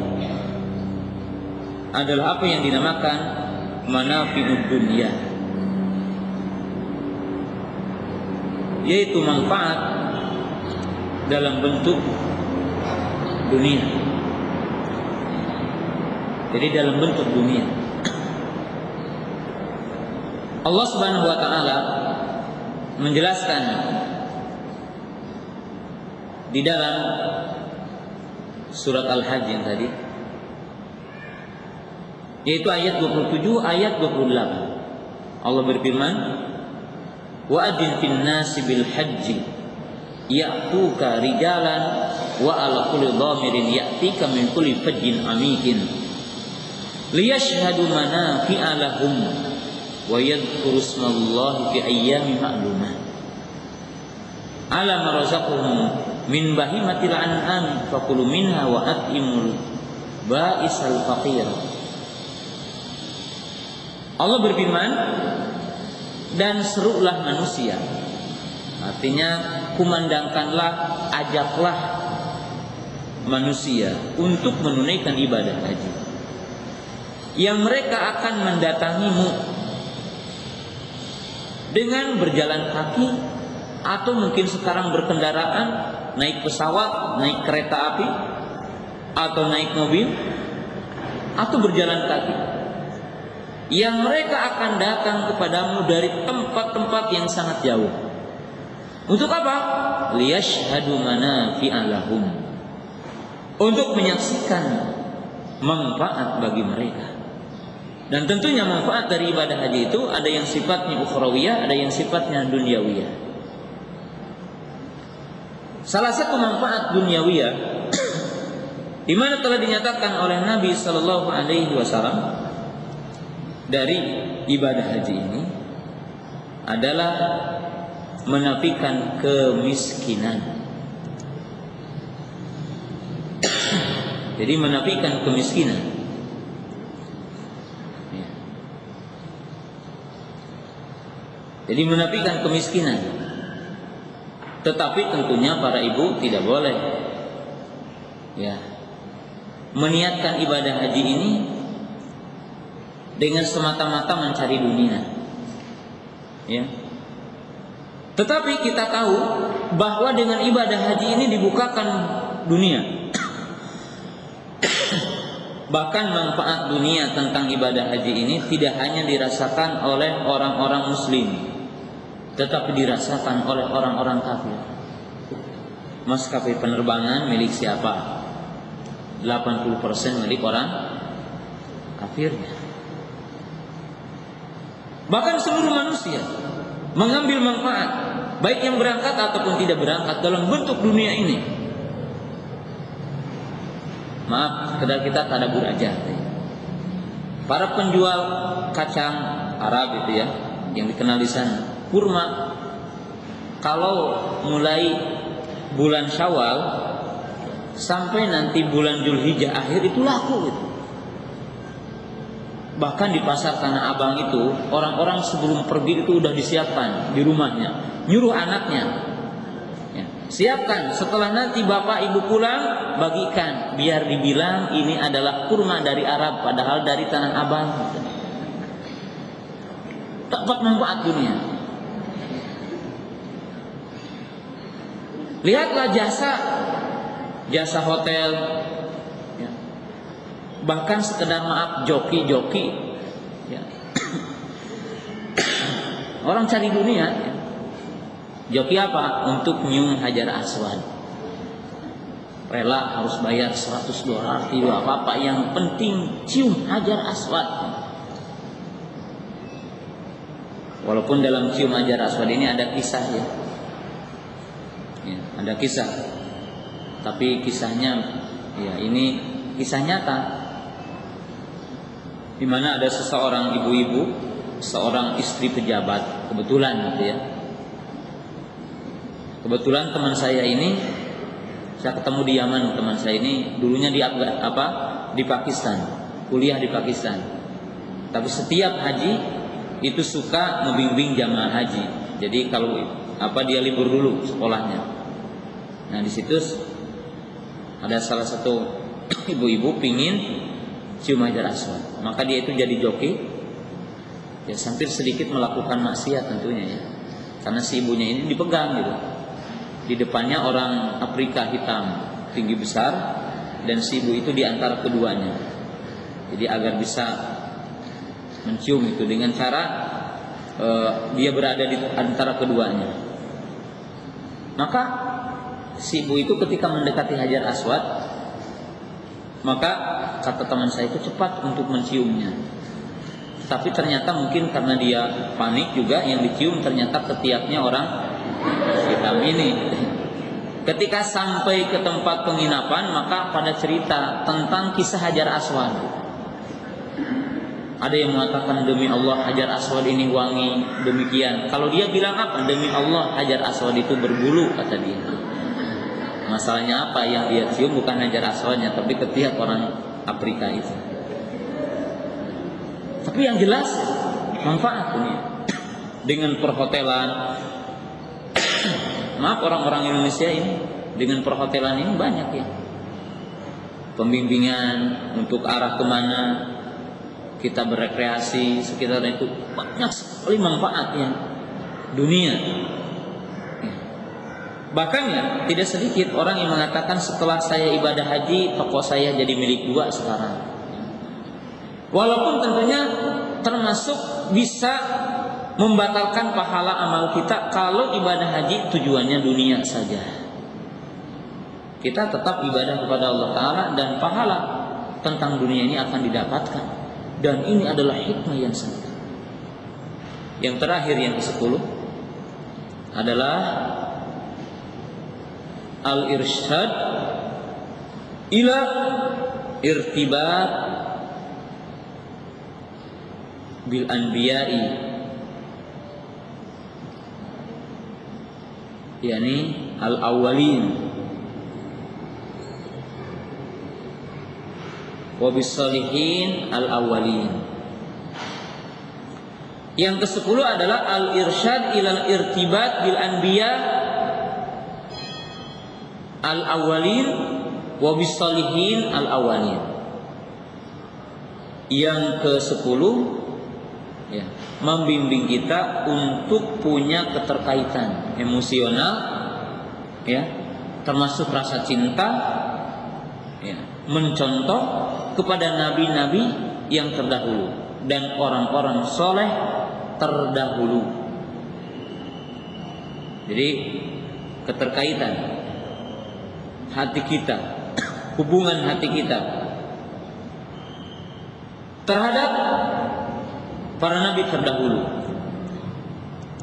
adalah apa yang dinamakan manafi'ud dunya, yaitu manfaat dalam bentuk dunia. Jadi dalam bentuk dunia. Allah Subhanahu wa taala menjelaskan di dalam surat Al-Hajj yang tadi, yaitu ayat 27, ayat 28. Allah berfirman, wa adin fin nasi bil hajji ya'tuka rijalan wa ala kulli dhamirin ya'tika min kulli fajjin amikin liyashhadu manafi'a lahum wa yadhkuru ismallahi fi ayyamin ma'lumat ala ma razaqahum min bahimatil an'am fakulu minha wa at'imul ba'isal faqir. Allah berfirman, dan serulah manusia. Artinya kumandangkanlah, ajaklah manusia untuk menunaikan ibadah haji. Yang mereka akan mendatangimu dengan berjalan kaki, atau mungkin sekarang berkendaraan, naik pesawat, naik kereta api, atau naik mobil, atau berjalan kaki. Yang mereka akan datang kepadamu dari tempat-tempat yang sangat jauh. Untuk apa? Liyashhadu manafi'a lahum. Untuk menyaksikan manfaat bagi mereka. Dan tentunya manfaat dari ibadah haji itu ada yang sifatnya ukhrawiyah, ada yang sifatnya dunyawiyah. Salah satu manfaat dunyawiyah di mana telah dinyatakan oleh Nabi sallallahu alaihi wasallam dari ibadah haji ini adalah menafikan kemiskinan. Jadi menafikan kemiskinan. Jadi menafikan kemiskinan. Tetapi tentunya para ibu tidak boleh meniatkan ibadah haji ini dengan semata-mata mencari dunia. Tetapi kita tahu bahwa dengan ibadah haji ini dibukakan dunia. Bahkan manfaat dunia tentang ibadah haji ini tidak hanya dirasakan oleh orang-orang muslim, tetapi dirasakan oleh orang-orang kafir. Maskapai penerbangan milik siapa? 80% milik orang kafirnya. Bahkan seluruh manusia mengambil manfaat, baik yang berangkat ataupun tidak berangkat, dalam bentuk dunia ini. Maaf, sekedar kita tadabur aja. Para penjual kacang Arab itu yang dikenal di sana, kurma, kalau mulai bulan Syawal sampai nanti bulan Dzulhijjah akhir itu laku gitu. Bahkan di pasar Tanah Abang itu orang-orang sebelum pergi itu udah disiapkan di rumahnya, nyuruh anaknya, siapkan setelah nanti bapak ibu pulang bagikan, biar dibilang ini adalah kurma dari Arab padahal dari Tanah Abang. Dapat manfaat dunia. Lihatlah jasa hotel, bahkan sekedar maaf joki-joki, orang cari dunia. Joki apa? Untuk nyium Hajar Aswad. Rela harus bayar $100, tidak apa-apa, yang penting cium Hajar Aswad. Walaupun dalam cium Hajar Aswad ini ada kisah ada kisah. Tapi kisahnya ini kisah nyata. Di mana ada seseorang ibu-ibu, seorang istri pejabat, kebetulan Kebetulan teman saya ini, saya ketemu di Yaman. Teman saya ini dulunya di Pakistan, kuliah di Pakistan. Tapi setiap haji itu suka ngebimbing jamaah haji. Jadi kalau dia libur dulu sekolahnya. Nah di situ ada salah satu ibu-ibu pingin cium Hajar Aswad, maka dia itu jadi joki. Hampir sedikit melakukan maksiat tentunya karena si ibunya ini dipegang gitu. Di depannya orang Afrika hitam, tinggi besar, dan si ibu itu di antara keduanya. Jadi agar bisa mencium itu dengan cara dia berada di antara keduanya. Maka si ibu itu ketika mendekati Hajar Aswad, maka kata teman saya itu cepat untuk menciumnya. Tapi ternyata mungkin karena dia panik juga, yang dicium ternyata ketiaknya orang hitam ini. Ketika sampai ke tempat penginapan, maka pada cerita tentang kisah Hajar Aswad. Ada yang mengatakan demi Allah Hajar Aswad ini wangi demikian. Kalau dia bilang apa? Demi Allah Hajar Aswad itu berbulu, kata dia. Masalahnya apa? Yang dia cium bukan Hajar Aswadnya, tapi ketiak orang Afrika itu. Tapi yang jelas manfaatnya dengan perhotelan. Maaf orang-orang Indonesia ini dengan perhotelan ini banyak ya. Pembimbingan untuk arah kemana kita berekreasi sekitar itu, banyak sekali manfaatnya dunia. Bahkan ya tidak sedikit orang yang mengatakan setelah saya ibadah haji toko saya jadi milik dua sekarang. Walaupun tentunya termasuk bisa membatalkan pahala amal kita kalau ibadah haji tujuannya dunia saja. Kita tetap ibadah kepada Allah Ta'ala dan pahala tentang dunia ini akan didapatkan. Dan ini adalah hikmah yang sangat. Yang terakhir yang ke-10 adalah al-irsyad ila irtibat bil anbiya'i, yakni al-awwalin wa bis salihin al-awwalin. Yang ke-10 adalah al-irsyad ila irtibat bil anbiya al-awwalin wa bis salihin al-awwalin. Yang ke-10 ya, membimbing kita untuk punya keterkaitan emosional ya, termasuk rasa cinta ya, mencontoh kepada nabi-nabi yang terdahulu dan orang-orang soleh terdahulu. Jadi keterkaitan hati kita, hubungan hati kita terhadap para nabi terdahulu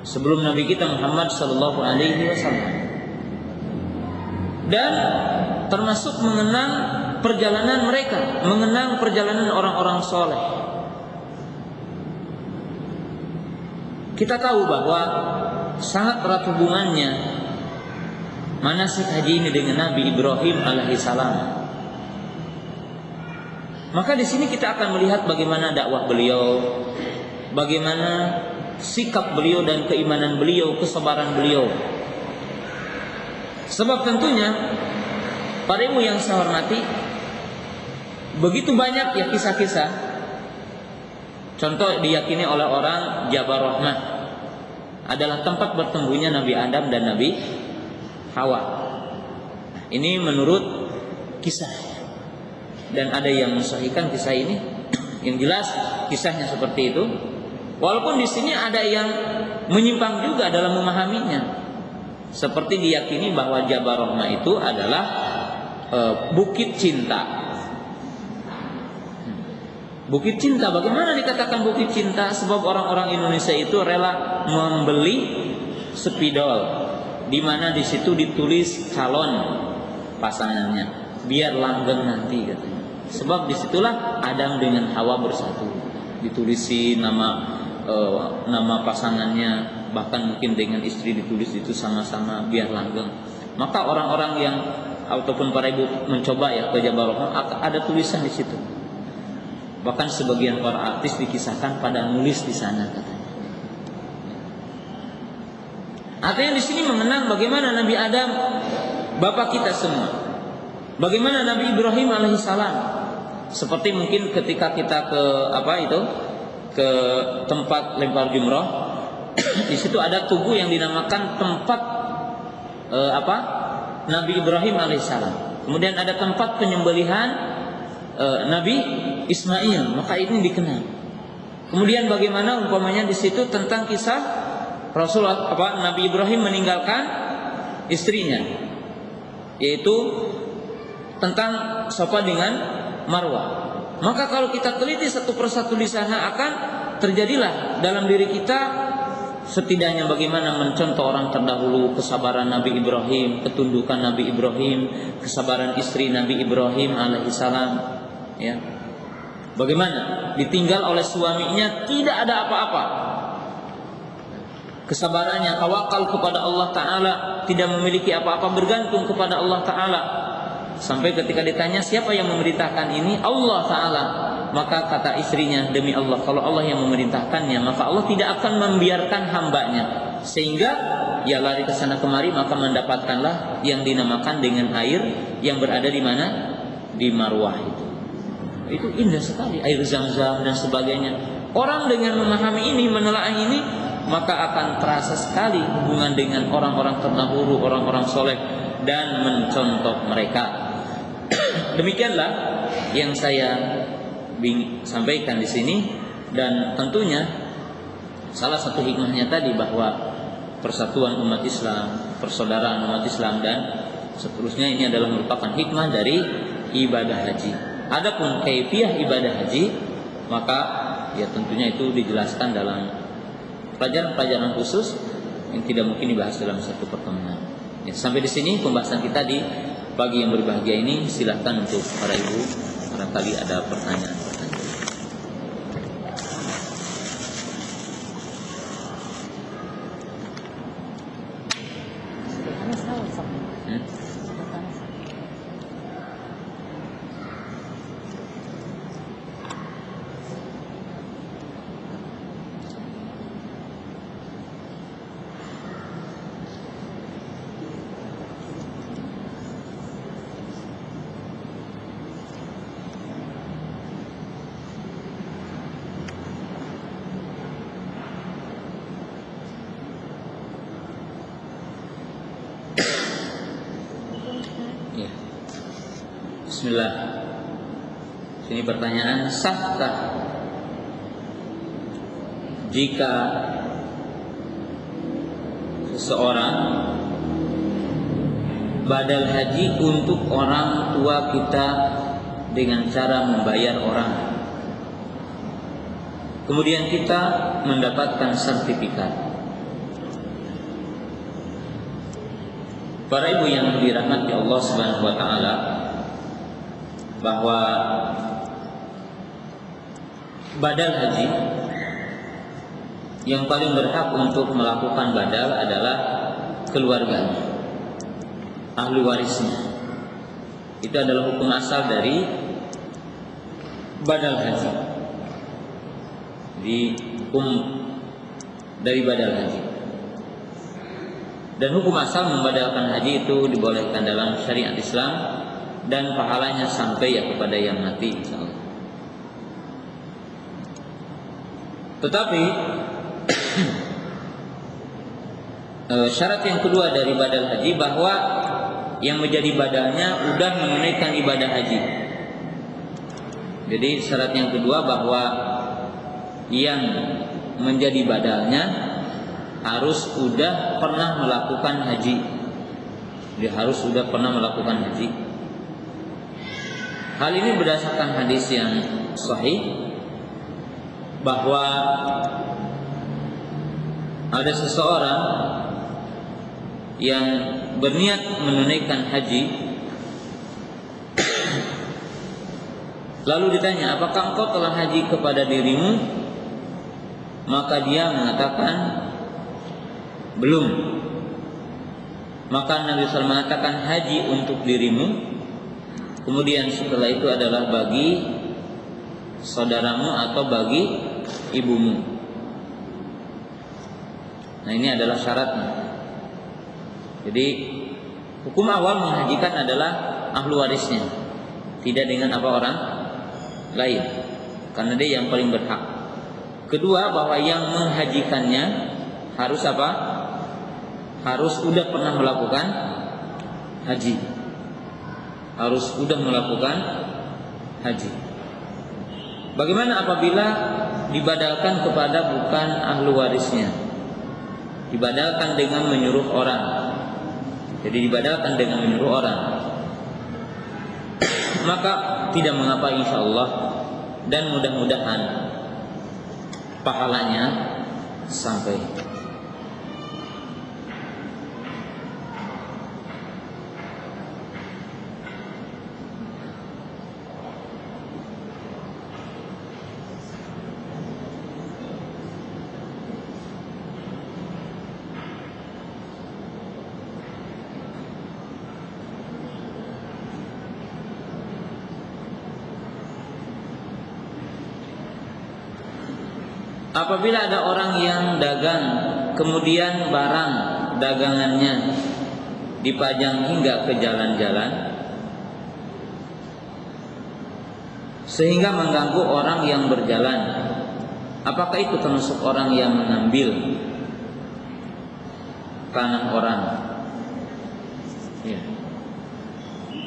sebelum nabi kita Muhammad sallallahu alaihi wasallam, dan termasuk mengenang perjalanan mereka, mengenang perjalanan orang-orang soleh. Kita tahu bahwa sangat erat hubungannya manasik haji ini dengan Nabi Ibrahim alaihissalam. Maka di sini kita akan melihat bagaimana dakwah beliau, bagaimana sikap beliau dan keimanan beliau, kesabaran beliau. Sebab tentunya para ilmu yang saya hormati, begitu banyak ya kisah-kisah. Contoh diyakini oleh orang Jabal Rahmah adalah tempat bertemunya Nabi Adam dan Nabi Hawa. Ini menurut kisah. Dan ada yang mensahihkan kisah ini. Yang jelas kisahnya seperti itu. Walaupun di sini ada yang menyimpang juga dalam memahaminya. Seperti diyakini bahwa Jabal Rahmah itu adalah bukit cinta. Bukit cinta, bagaimana dikatakan bukit cinta? Sebab orang-orang Indonesia itu rela membeli spidol, di mana di situ ditulis calon pasangannya, biar langgeng nanti katanya. Sebab disitulah Adam dengan Hawa bersatu, ditulisi nama pasangannya, bahkan mungkin dengan istri ditulis itu sama-sama biar langgeng. Maka orang-orang yang ataupun para ibu mencoba ya ke Jabal Rahmah, ada tulisan di situ. Bahkan sebagian para artis dikisahkan pada nulis di sana katanya. Artinya di sini mengenang bagaimana Nabi Adam, bapak kita semua, bagaimana Nabi Ibrahim alaihissalam. Seperti mungkin ketika kita ke tempat lempar jumrah, di situ ada tugu yang dinamakan tempat Nabi Ibrahim alaihissalam. Kemudian ada tempat penyembelihan Nabi Ismail, maka ini dikenal. Kemudian bagaimana umpamanya di situ tentang kisah Rasulullah Nabi Ibrahim meninggalkan istrinya. yaitu tentang Safa dengan Marwah. Maka kalau kita teliti satu persatu di sana, akan terjadilah dalam diri kita setidaknya bagaimana mencontoh orang terdahulu, kesabaran Nabi Ibrahim, ketundukan Nabi Ibrahim, kesabaran istri Nabi Ibrahim alaihissalam, ya. Bagaimana ditinggal oleh suaminya, tidak ada apa-apa. Kesabarannya, tawakal kepada Allah Ta'ala, tidak memiliki apa-apa, bergantung kepada Allah Ta'ala. Sampai ketika ditanya siapa yang memerintahkan ini, Allah Ta'ala. Maka kata istrinya, demi Allah, kalau Allah yang memerintahkannya, maka Allah tidak akan membiarkan hambanya. Sehingga ia lari ke sana kemari, maka mendapatkanlah yang dinamakan dengan air yang berada di mana? Di Marwah itu. Itu indah sekali, air Zam-Zam dan sebagainya. Orang dengan memahami ini, menelaah ini, maka akan terasa sekali hubungan dengan orang-orang terdahulu, orang-orang soleh, dan mencontoh mereka. Demikianlah yang saya sampaikan di sini, dan tentunya salah satu hikmahnya tadi bahwa persatuan umat Islam, persaudaraan umat Islam dan seterusnya, ini adalah merupakan hikmah dari ibadah haji. Adapun kaifiyah ibadah haji, maka ya tentunya itu dijelaskan dalam pelajaran-pelajaran khusus yang tidak mungkin dibahas dalam satu pertemuan. Ya, sampai di sini pembahasan kita di pagi yang berbahagia ini. Silakan untuk para ibu, barangkali ada pertanyaan. Bismillah. Ini pertanyaan, sahkah jika seseorang badal haji untuk orang tua kita dengan cara membayar orang, kemudian kita mendapatkan sertifikat? Para ibu yang dirahmati Allah Subhanahu wa taala, bahwa badal haji yang paling berhak untuk melakukan badal adalah keluarganya, ahli warisnya. Itu adalah hukum asal dari badal haji, di hukum dari badal haji. Dan hukum asal membadalkan haji itu dibolehkan dalam syariat Islam, dan pahalanya sampai ya kepada yang mati, insyaallah. Tetapi syarat yang kedua dari badal haji, bahwa yang menjadi badalnya udah menunaikan ibadah haji. Jadi syarat yang kedua bahwa yang menjadi badalnya harus sudah pernah melakukan haji. Dia harus sudah pernah melakukan haji. Hal ini berdasarkan hadis yang sahih, bahwa ada seseorang yang berniat menunaikan haji, lalu ditanya, apakah engkau telah haji kepada dirimu? Maka dia mengatakan belum. Maka Nabi SAW mengatakan, haji untuk dirimu, kemudian setelah itu adalah bagi saudaramu atau bagi ibumu. Nah, ini adalah syaratnya. Jadi hukum awal menghajikan adalah ahli warisnya, tidak dengan apa orang lain, karena dia yang paling berhak. Kedua, bahwa yang menghajikannya harus apa? Harus sudah pernah melakukan haji. Harus sudah melakukan haji. Bagaimana apabila dibadalkan kepada bukan ahli warisnya? Dibadalkan dengan menyuruh orang. Jadi dibadalkan dengan menyuruh orang. Maka tidak mengapa insyaallah, dan mudah-mudahan pahalanya sampai. Apabila ada orang yang dagang, kemudian barang dagangannya dipajang hingga ke jalan-jalan, sehingga mengganggu orang yang berjalan, apakah itu termasuk orang yang mengambil tanah orang?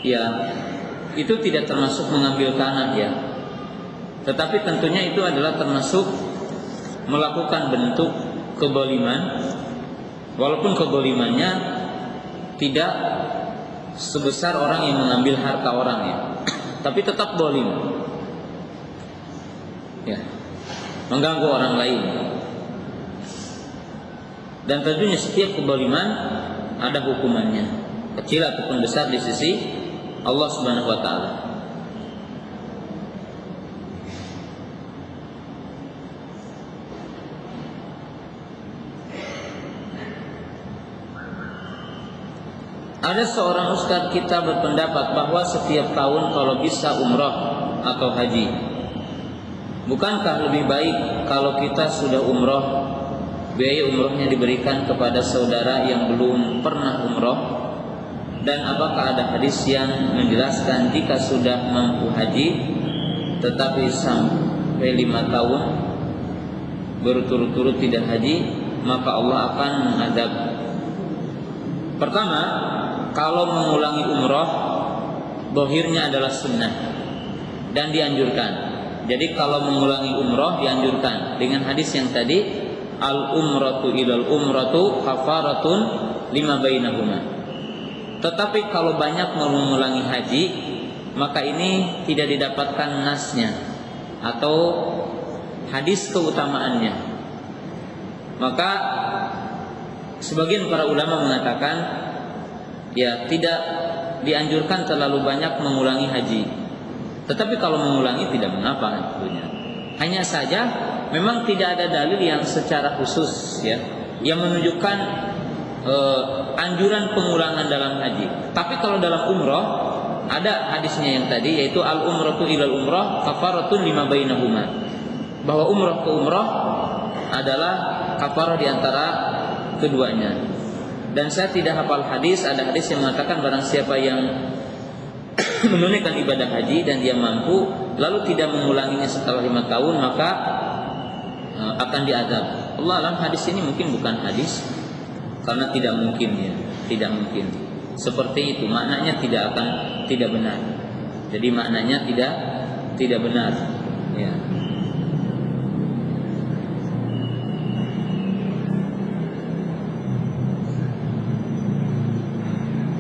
Ya, itu tidak termasuk mengambil tanah ya. Tetapi tentunya itu adalah termasuk melakukan bentuk kedzaliman, walaupun kedzalimannya tidak sebesar orang yang mengambil harta orang ya, tapi tetap zalim ya, mengganggu orang lain. Dan tentunya setiap kedzaliman ada hukumannya, kecil ataupun besar di sisi Allah Subhanahu wa taala. Ada seorang ustadz kita berpendapat bahwa setiap tahun kalau bisa umrah atau haji, bukankah lebih baik kalau kita sudah umrah, biaya umrahnya diberikan kepada saudara yang belum pernah umrah? Dan apakah ada hadis yang menjelaskan jika sudah mampu haji tetapi sampai 5 tahun berturut-turut tidak haji, maka Allah akan mengadab? Pertama, kalau mengulangi umrah, zahirnya adalah sunnah dan dianjurkan. Jadi kalau mengulangi umrah dianjurkan dengan hadis yang tadi, al umratu ilal umratu kafaratun lima bainahuma. Tetapi kalau banyak mengulangi haji, maka ini tidak didapatkan nasnya atau hadis keutamaannya. Maka sebagian para ulama mengatakan, ya tidak dianjurkan terlalu banyak mengulangi haji. Tetapi kalau mengulangi tidak mengapa tentunya. Hanya saja memang tidak ada dalil yang secara khusus ya yang menunjukkan anjuran pengulangan dalam haji. Tapi kalau dalam umrah ada hadisnya yang tadi, yaitu al umratu ilal umrah kafaratun lima bainahuma, bahwa umrah ke umrah adalah kafarah di antara keduanya. Dan saya tidak hafal hadis, ada hadis yang mengatakan barang siapa yang menunaikan ibadah haji dan dia mampu lalu tidak mengulanginya setelah 5 tahun, maka akan diazab. Allah alam, hadis ini mungkin bukan hadis karena tidak mungkin ya, tidak mungkin. Seperti itu maknanya tidak benar. Jadi maknanya tidak benar ya.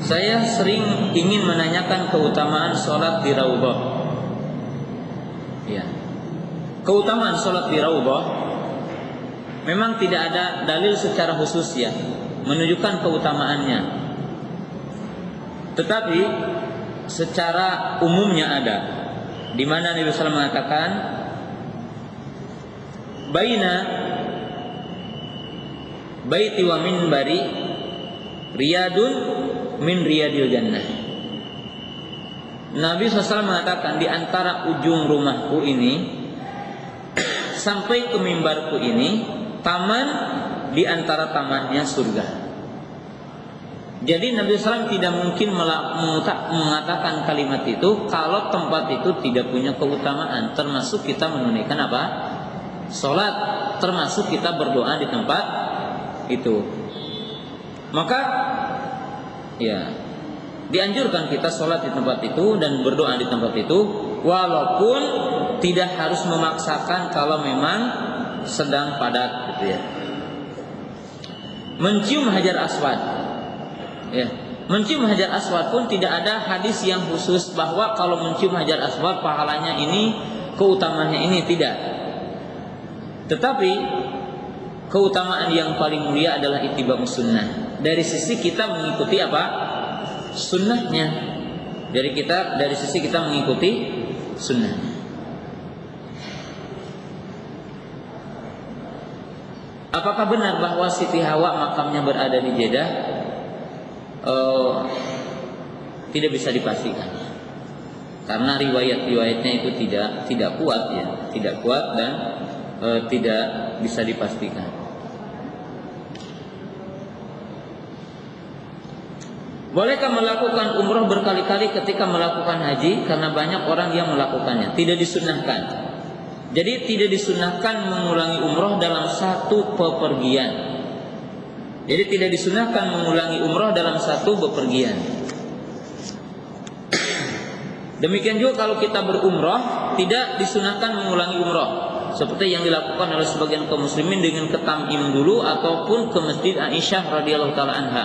Saya sering ingin menanyakan keutamaan sholat di Raudhah. Ya. Keutamaan sholat di Raudhah memang tidak ada dalil secara khusus ya menunjukkan keutamaannya. Tetapi secara umumnya ada, di mana Nabi SAW mengatakan, baina baiti wa minbari riyadun min riyadil jannah. Nabi SAW mengatakan, di antara ujung rumahku ini sampai ke mimbarku ini taman di antara tamannya surga. Jadi Nabi SAW tidak mungkin mengatakan kalimat itu kalau tempat itu tidak punya keutamaan, termasuk kita menunaikan apa? Sholat, termasuk kita berdoa di tempat itu. Maka ya, dianjurkan kita sholat di tempat itu dan berdoa di tempat itu, walaupun tidak harus memaksakan kalau memang sedang padat gitu ya. Mencium hajar aswad ya, Mencium Hajar Aswad pun tidak ada hadis yang khusus bahwa kalau mencium Hajar Aswad pahalanya ini, keutamaannya ini, tidak. Tetapi keutamaan yang paling mulia adalah ittiba'us sunnah. Dari sisi kita mengikuti apa? Sunnahnya. Dari sisi kita mengikuti sunnahnya. Apakah benar bahwa Siti Hawa makamnya berada di Jeddah? Tidak bisa dipastikan, karena riwayat-riwayatnya itu tidak kuat ya, tidak kuat dan tidak bisa dipastikan. Bolehkah melakukan umroh berkali-kali ketika melakukan haji? Karena banyak orang yang melakukannya. Tidak disunnahkan. Jadi tidak disunnahkan mengulangi umroh dalam satu bepergian. Jadi tidak disunnahkan mengulangi umroh dalam satu bepergian. Demikian juga kalau kita berumroh, tidak disunnahkan mengulangi umroh, seperti yang dilakukan oleh sebagian kaum muslimin dengan ke Tamim dulu ataupun ke Masjid Aisyah radhiyallahu taala anha.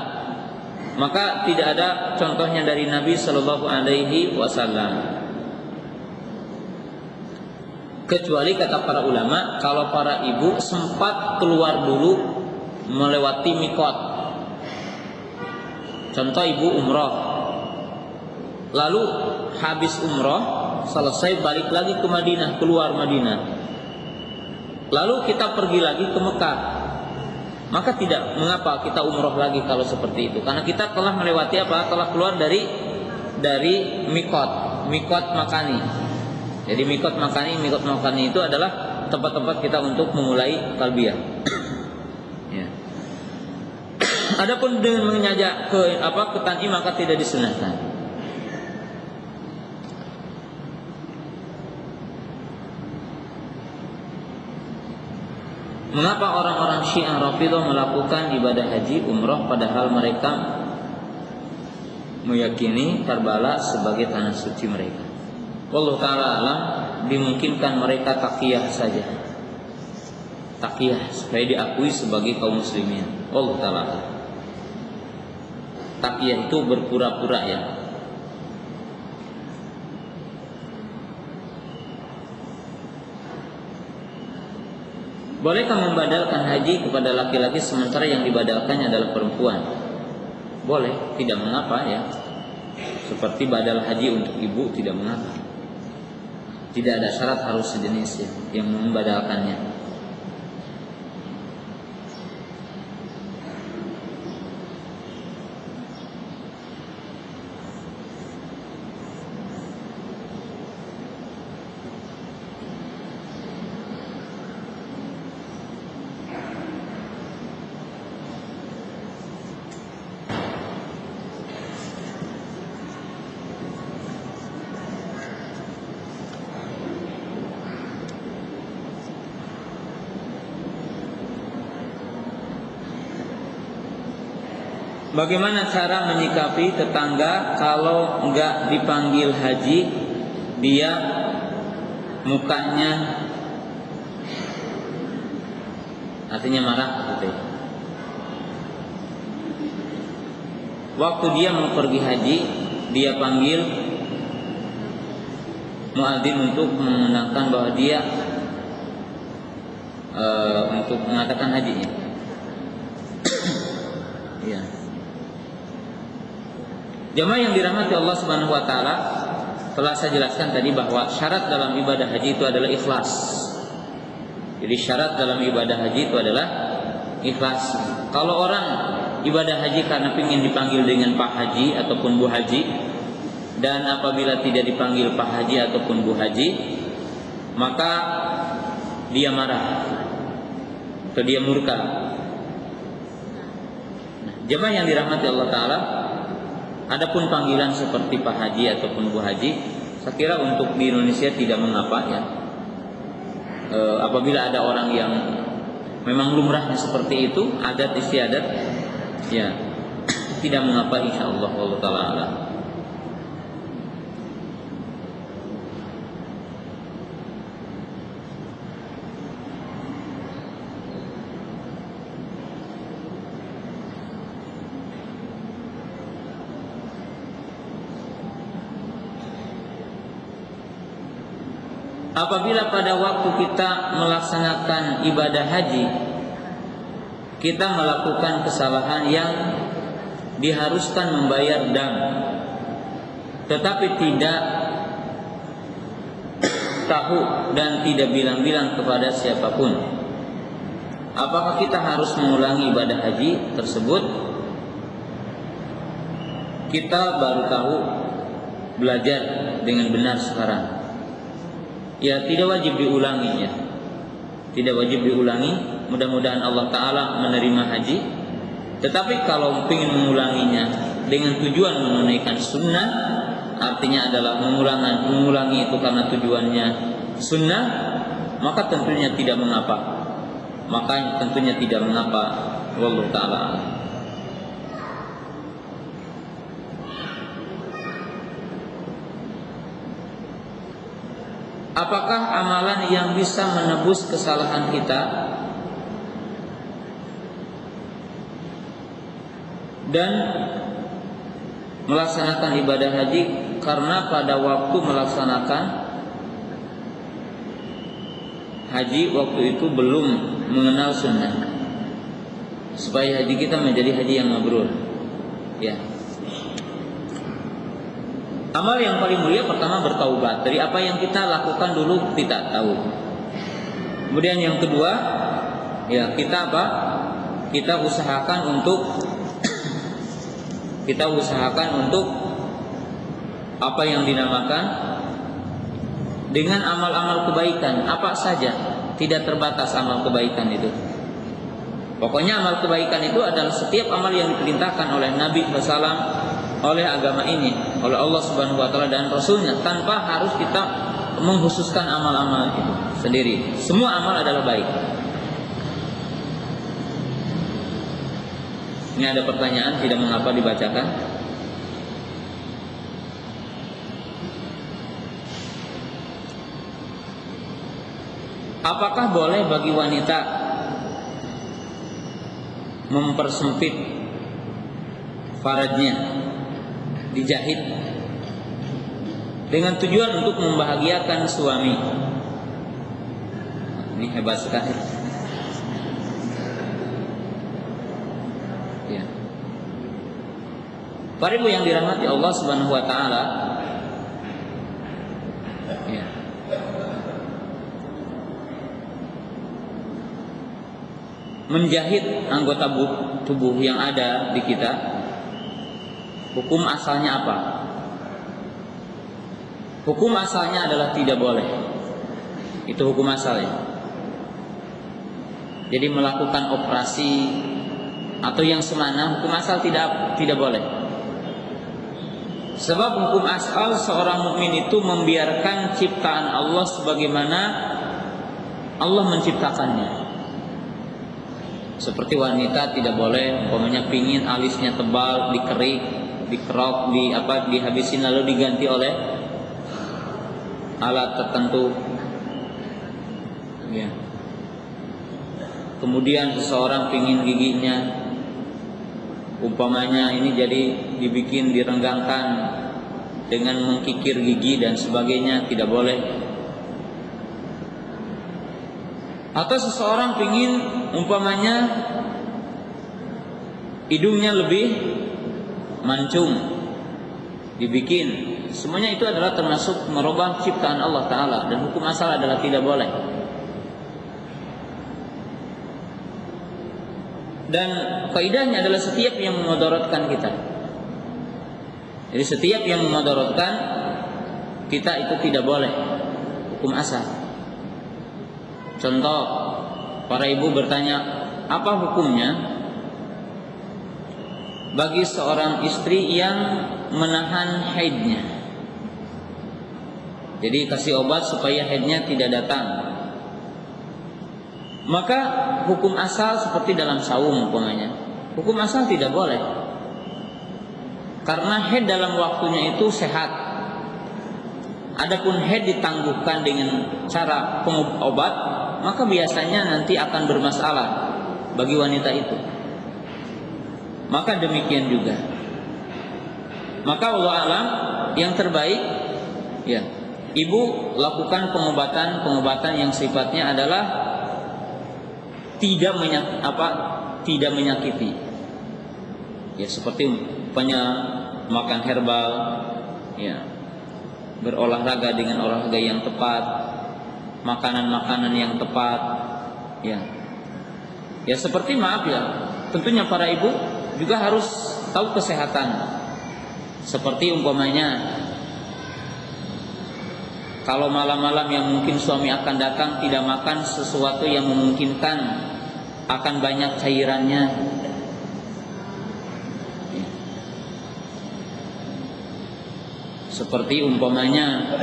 Maka tidak ada contohnya dari Nabi sallallahu alaihi wasallam. Kecuali kata para ulama, kalau para ibu sempat keluar dulu melewati mikot. Contoh ibu umroh, lalu habis umroh selesai balik lagi ke Madinah, keluar Madinah, lalu kita pergi lagi ke Mekah, maka tidak mengapa kita umroh lagi kalau seperti itu, karena kita telah melewati apa? Telah keluar dari mikot makani. Jadi mikot makani itu adalah tempat-tempat kita untuk memulai talbiyah. Ya. Adapun dengan mengajak ke Tan'im maka tidak disunahkan. Mengapa orang-orang Syiah Rafidhah melakukan ibadah haji umroh padahal mereka meyakini Karbala sebagai tanah suci mereka? Wallahu ta'ala alam, dimungkinkan mereka taqiyah saja, taqiyah supaya diakui sebagai kaum muslimin. Wallahu ta'ala alam. Taqiyah itu berpura-pura ya. Bolehkah membadalkan haji kepada laki-laki sementara yang dibadalkannya adalah perempuan? Boleh, tidak mengapa ya. Seperti badal haji untuk ibu tidak mengapa. Tidak ada syarat harus sejenis ya, yang membadalkannya. Bagaimana cara menyikapi tetangga kalau enggak dipanggil haji, dia mukanya artinya marah gitu ya. Waktu dia mau pergi haji, dia panggil muadzin untuk mengenalkan bahwa dia untuk mengatakan hajinya. Ya. Jamaah yang dirahmati Allah Subhanahu wa taala, telah saya jelaskan tadi bahwa syarat dalam ibadah haji itu adalah ikhlas. Jadi syarat dalam ibadah haji itu adalah ikhlas. Kalau orang ibadah haji karena ingin dipanggil dengan Pak Haji ataupun Bu Haji, dan apabila tidak dipanggil Pak Haji ataupun Bu Haji, maka dia marah atau dia murka. Jemaah yang dirahmati Allah taala, adapun panggilan seperti Pak Haji ataupun Bu Haji, saya kira untuk di Indonesia tidak mengapa ya. Apabila ada orang yang memang lumrahnya seperti itu, adat istiadat, ya tidak mengapa insyaallah Allah taala alam. apabila pada waktu kita melaksanakan ibadah haji kita melakukan kesalahan yang diharuskan membayar dam, tetapi tidak tahu dan tidak bilang-bilang kepada siapapun, apakah kita harus mengulangi ibadah haji tersebut? Kita baru tahu, belajar dengan benar sekarang, ya tidak wajib diulangi, ya tidak wajib diulangi. Mudah-mudahan Allah Ta'ala menerima haji. Tetapi kalau ingin mengulanginya dengan tujuan menunaikan sunnah, artinya adalah mengulangi itu karena tujuannya sunnah, maka tentunya tidak mengapa. Wallahu ta'ala. Apakah amalan yang bisa menebus kesalahan kita dan melaksanakan ibadah haji karena pada waktu melaksanakan haji waktu itu belum mengenal sunnah, supaya haji kita menjadi haji yang mabrur, ya. Amal yang paling mulia pertama bertaubat dari apa yang kita lakukan dulu tidak tahu. Kemudian yang kedua, ya kita apa? Kita usahakan untuk apa yang dinamakan dengan amal-amal kebaikan apa saja, tidak terbatas amal kebaikan itu. Pokoknya amal kebaikan itu adalah setiap amal yang diperintahkan oleh Nabi SAW, oleh agama ini, oleh Allah Subhanahu Wa Taala dan Rasulnya, tanpa harus kita mengkhususkan amal-amal itu sendiri. Semua amal adalah baik. Ini ada pertanyaan, tidak mengapa dibacakan. Apakah boleh bagi wanita mempersempit farajnya, dijahit dengan tujuan untuk membahagiakan suami? Ini hebat sekali. Ya. Para ibu yang dirahmati Allah Subhanahu Wa Taala, ya. Menjahit anggota tubuh yang ada di kita, hukum asalnya apa? Hukum asalnya adalah tidak boleh. Itu hukum asalnya. Jadi melakukan operasi atau yang semana, hukum asal tidak boleh. Sebab hukum asal seorang mukmin itu membiarkan ciptaan Allah sebagaimana Allah menciptakannya. Seperti wanita tidak boleh umpamanya pingin alisnya tebal, dikerik, dikerok, dihabisin lalu diganti oleh alat tertentu. Ya. Kemudian seseorang pingin giginya umpamanya ini jadi dibikin direnggangkan dengan mengkikir gigi dan sebagainya, tidak boleh. Atau seseorang pingin umpamanya hidungnya lebih mancung, dibikin. Semuanya itu adalah termasuk merubah ciptaan Allah Ta'ala, dan hukum asal adalah tidak boleh. Dan kaidahnya adalah setiap yang memudaratkan kita. Jadi setiap yang memudaratkan kita itu tidak boleh, hukum asal. Contoh, para ibu bertanya, apa hukumnya bagi seorang istri yang menahan haidnya? Jadi kasih obat supaya haidnya tidak datang. Maka hukum asal seperti dalam saum umpamanya, hukum asal tidak boleh. Karena haid dalam waktunya itu sehat. Adapun haid ditangguhkan dengan cara pengobat, maka biasanya nanti akan bermasalah bagi wanita itu. Maka demikian juga. Maka wallahu alam yang terbaik, ya, ibu lakukan pengobatan yang sifatnya adalah tidak menyakiti. Ya, seperti makan herbal, ya, berolahraga dengan olahraga yang tepat, makanan yang tepat, ya. Ya, seperti tentunya para ibu juga harus tahu kesehatan. Seperti umpamanya kalau malam-malam yang mungkin suami akan datang, tidak makan sesuatu yang memungkinkan akan banyak cairannya. Seperti umpamanya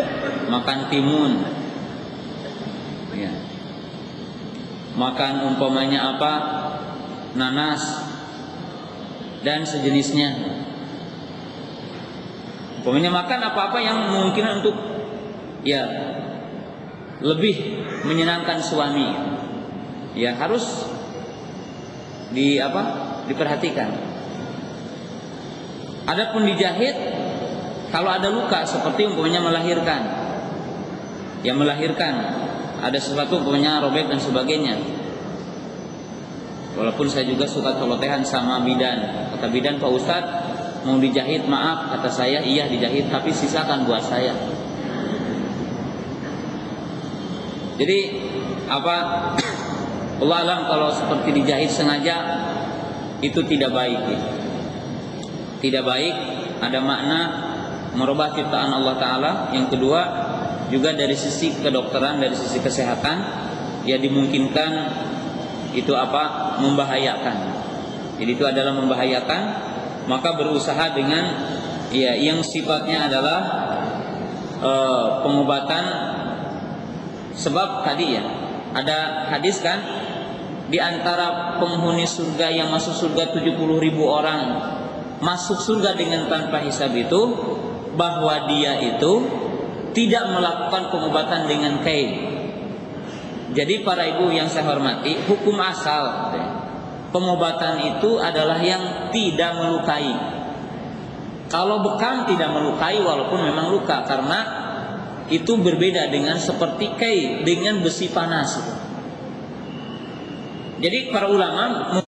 makan timun, ya. Makan umpamanya nanas dan sejenisnya. Umpamanya makan apa-apa yang memungkinkan untuk lebih menyenangkan suami, ya harus diperhatikan. Adapun dijahit kalau ada luka, seperti umpamanya melahirkan, ada sesuatu umpamanya robek dan sebagainya. Walaupun saya juga suka colotehan sama bidan. Kata bidan, Pak Ustadz mau dijahit, maaf, kata saya, iya dijahit, tapi sisakan buat saya. Jadi Allah alam, kalau seperti dijahit sengaja itu tidak baik. Tidak baik, ada makna merubah ciptaan Allah Ta'ala. Yang kedua, juga dari sisi kedokteran, dari sisi kesehatan, ya dimungkinkan itu membahayakan. Jadi itu adalah membahayakan, maka berusaha dengan yang sifatnya adalah pengobatan. Sebab tadi ada hadis kan, di antara penghuni surga yang masuk surga 70.000 orang masuk surga dengan tanpa hisab itu, bahwa dia itu tidak melakukan pengobatan dengan kain. Jadi para ibu yang saya hormati, hukum asal pengobatan itu adalah yang tidak melukai. Kalau bekam tidak melukai walaupun memang luka, karena itu berbeda dengan seperti kain dengan besi panas. Jadi para ulama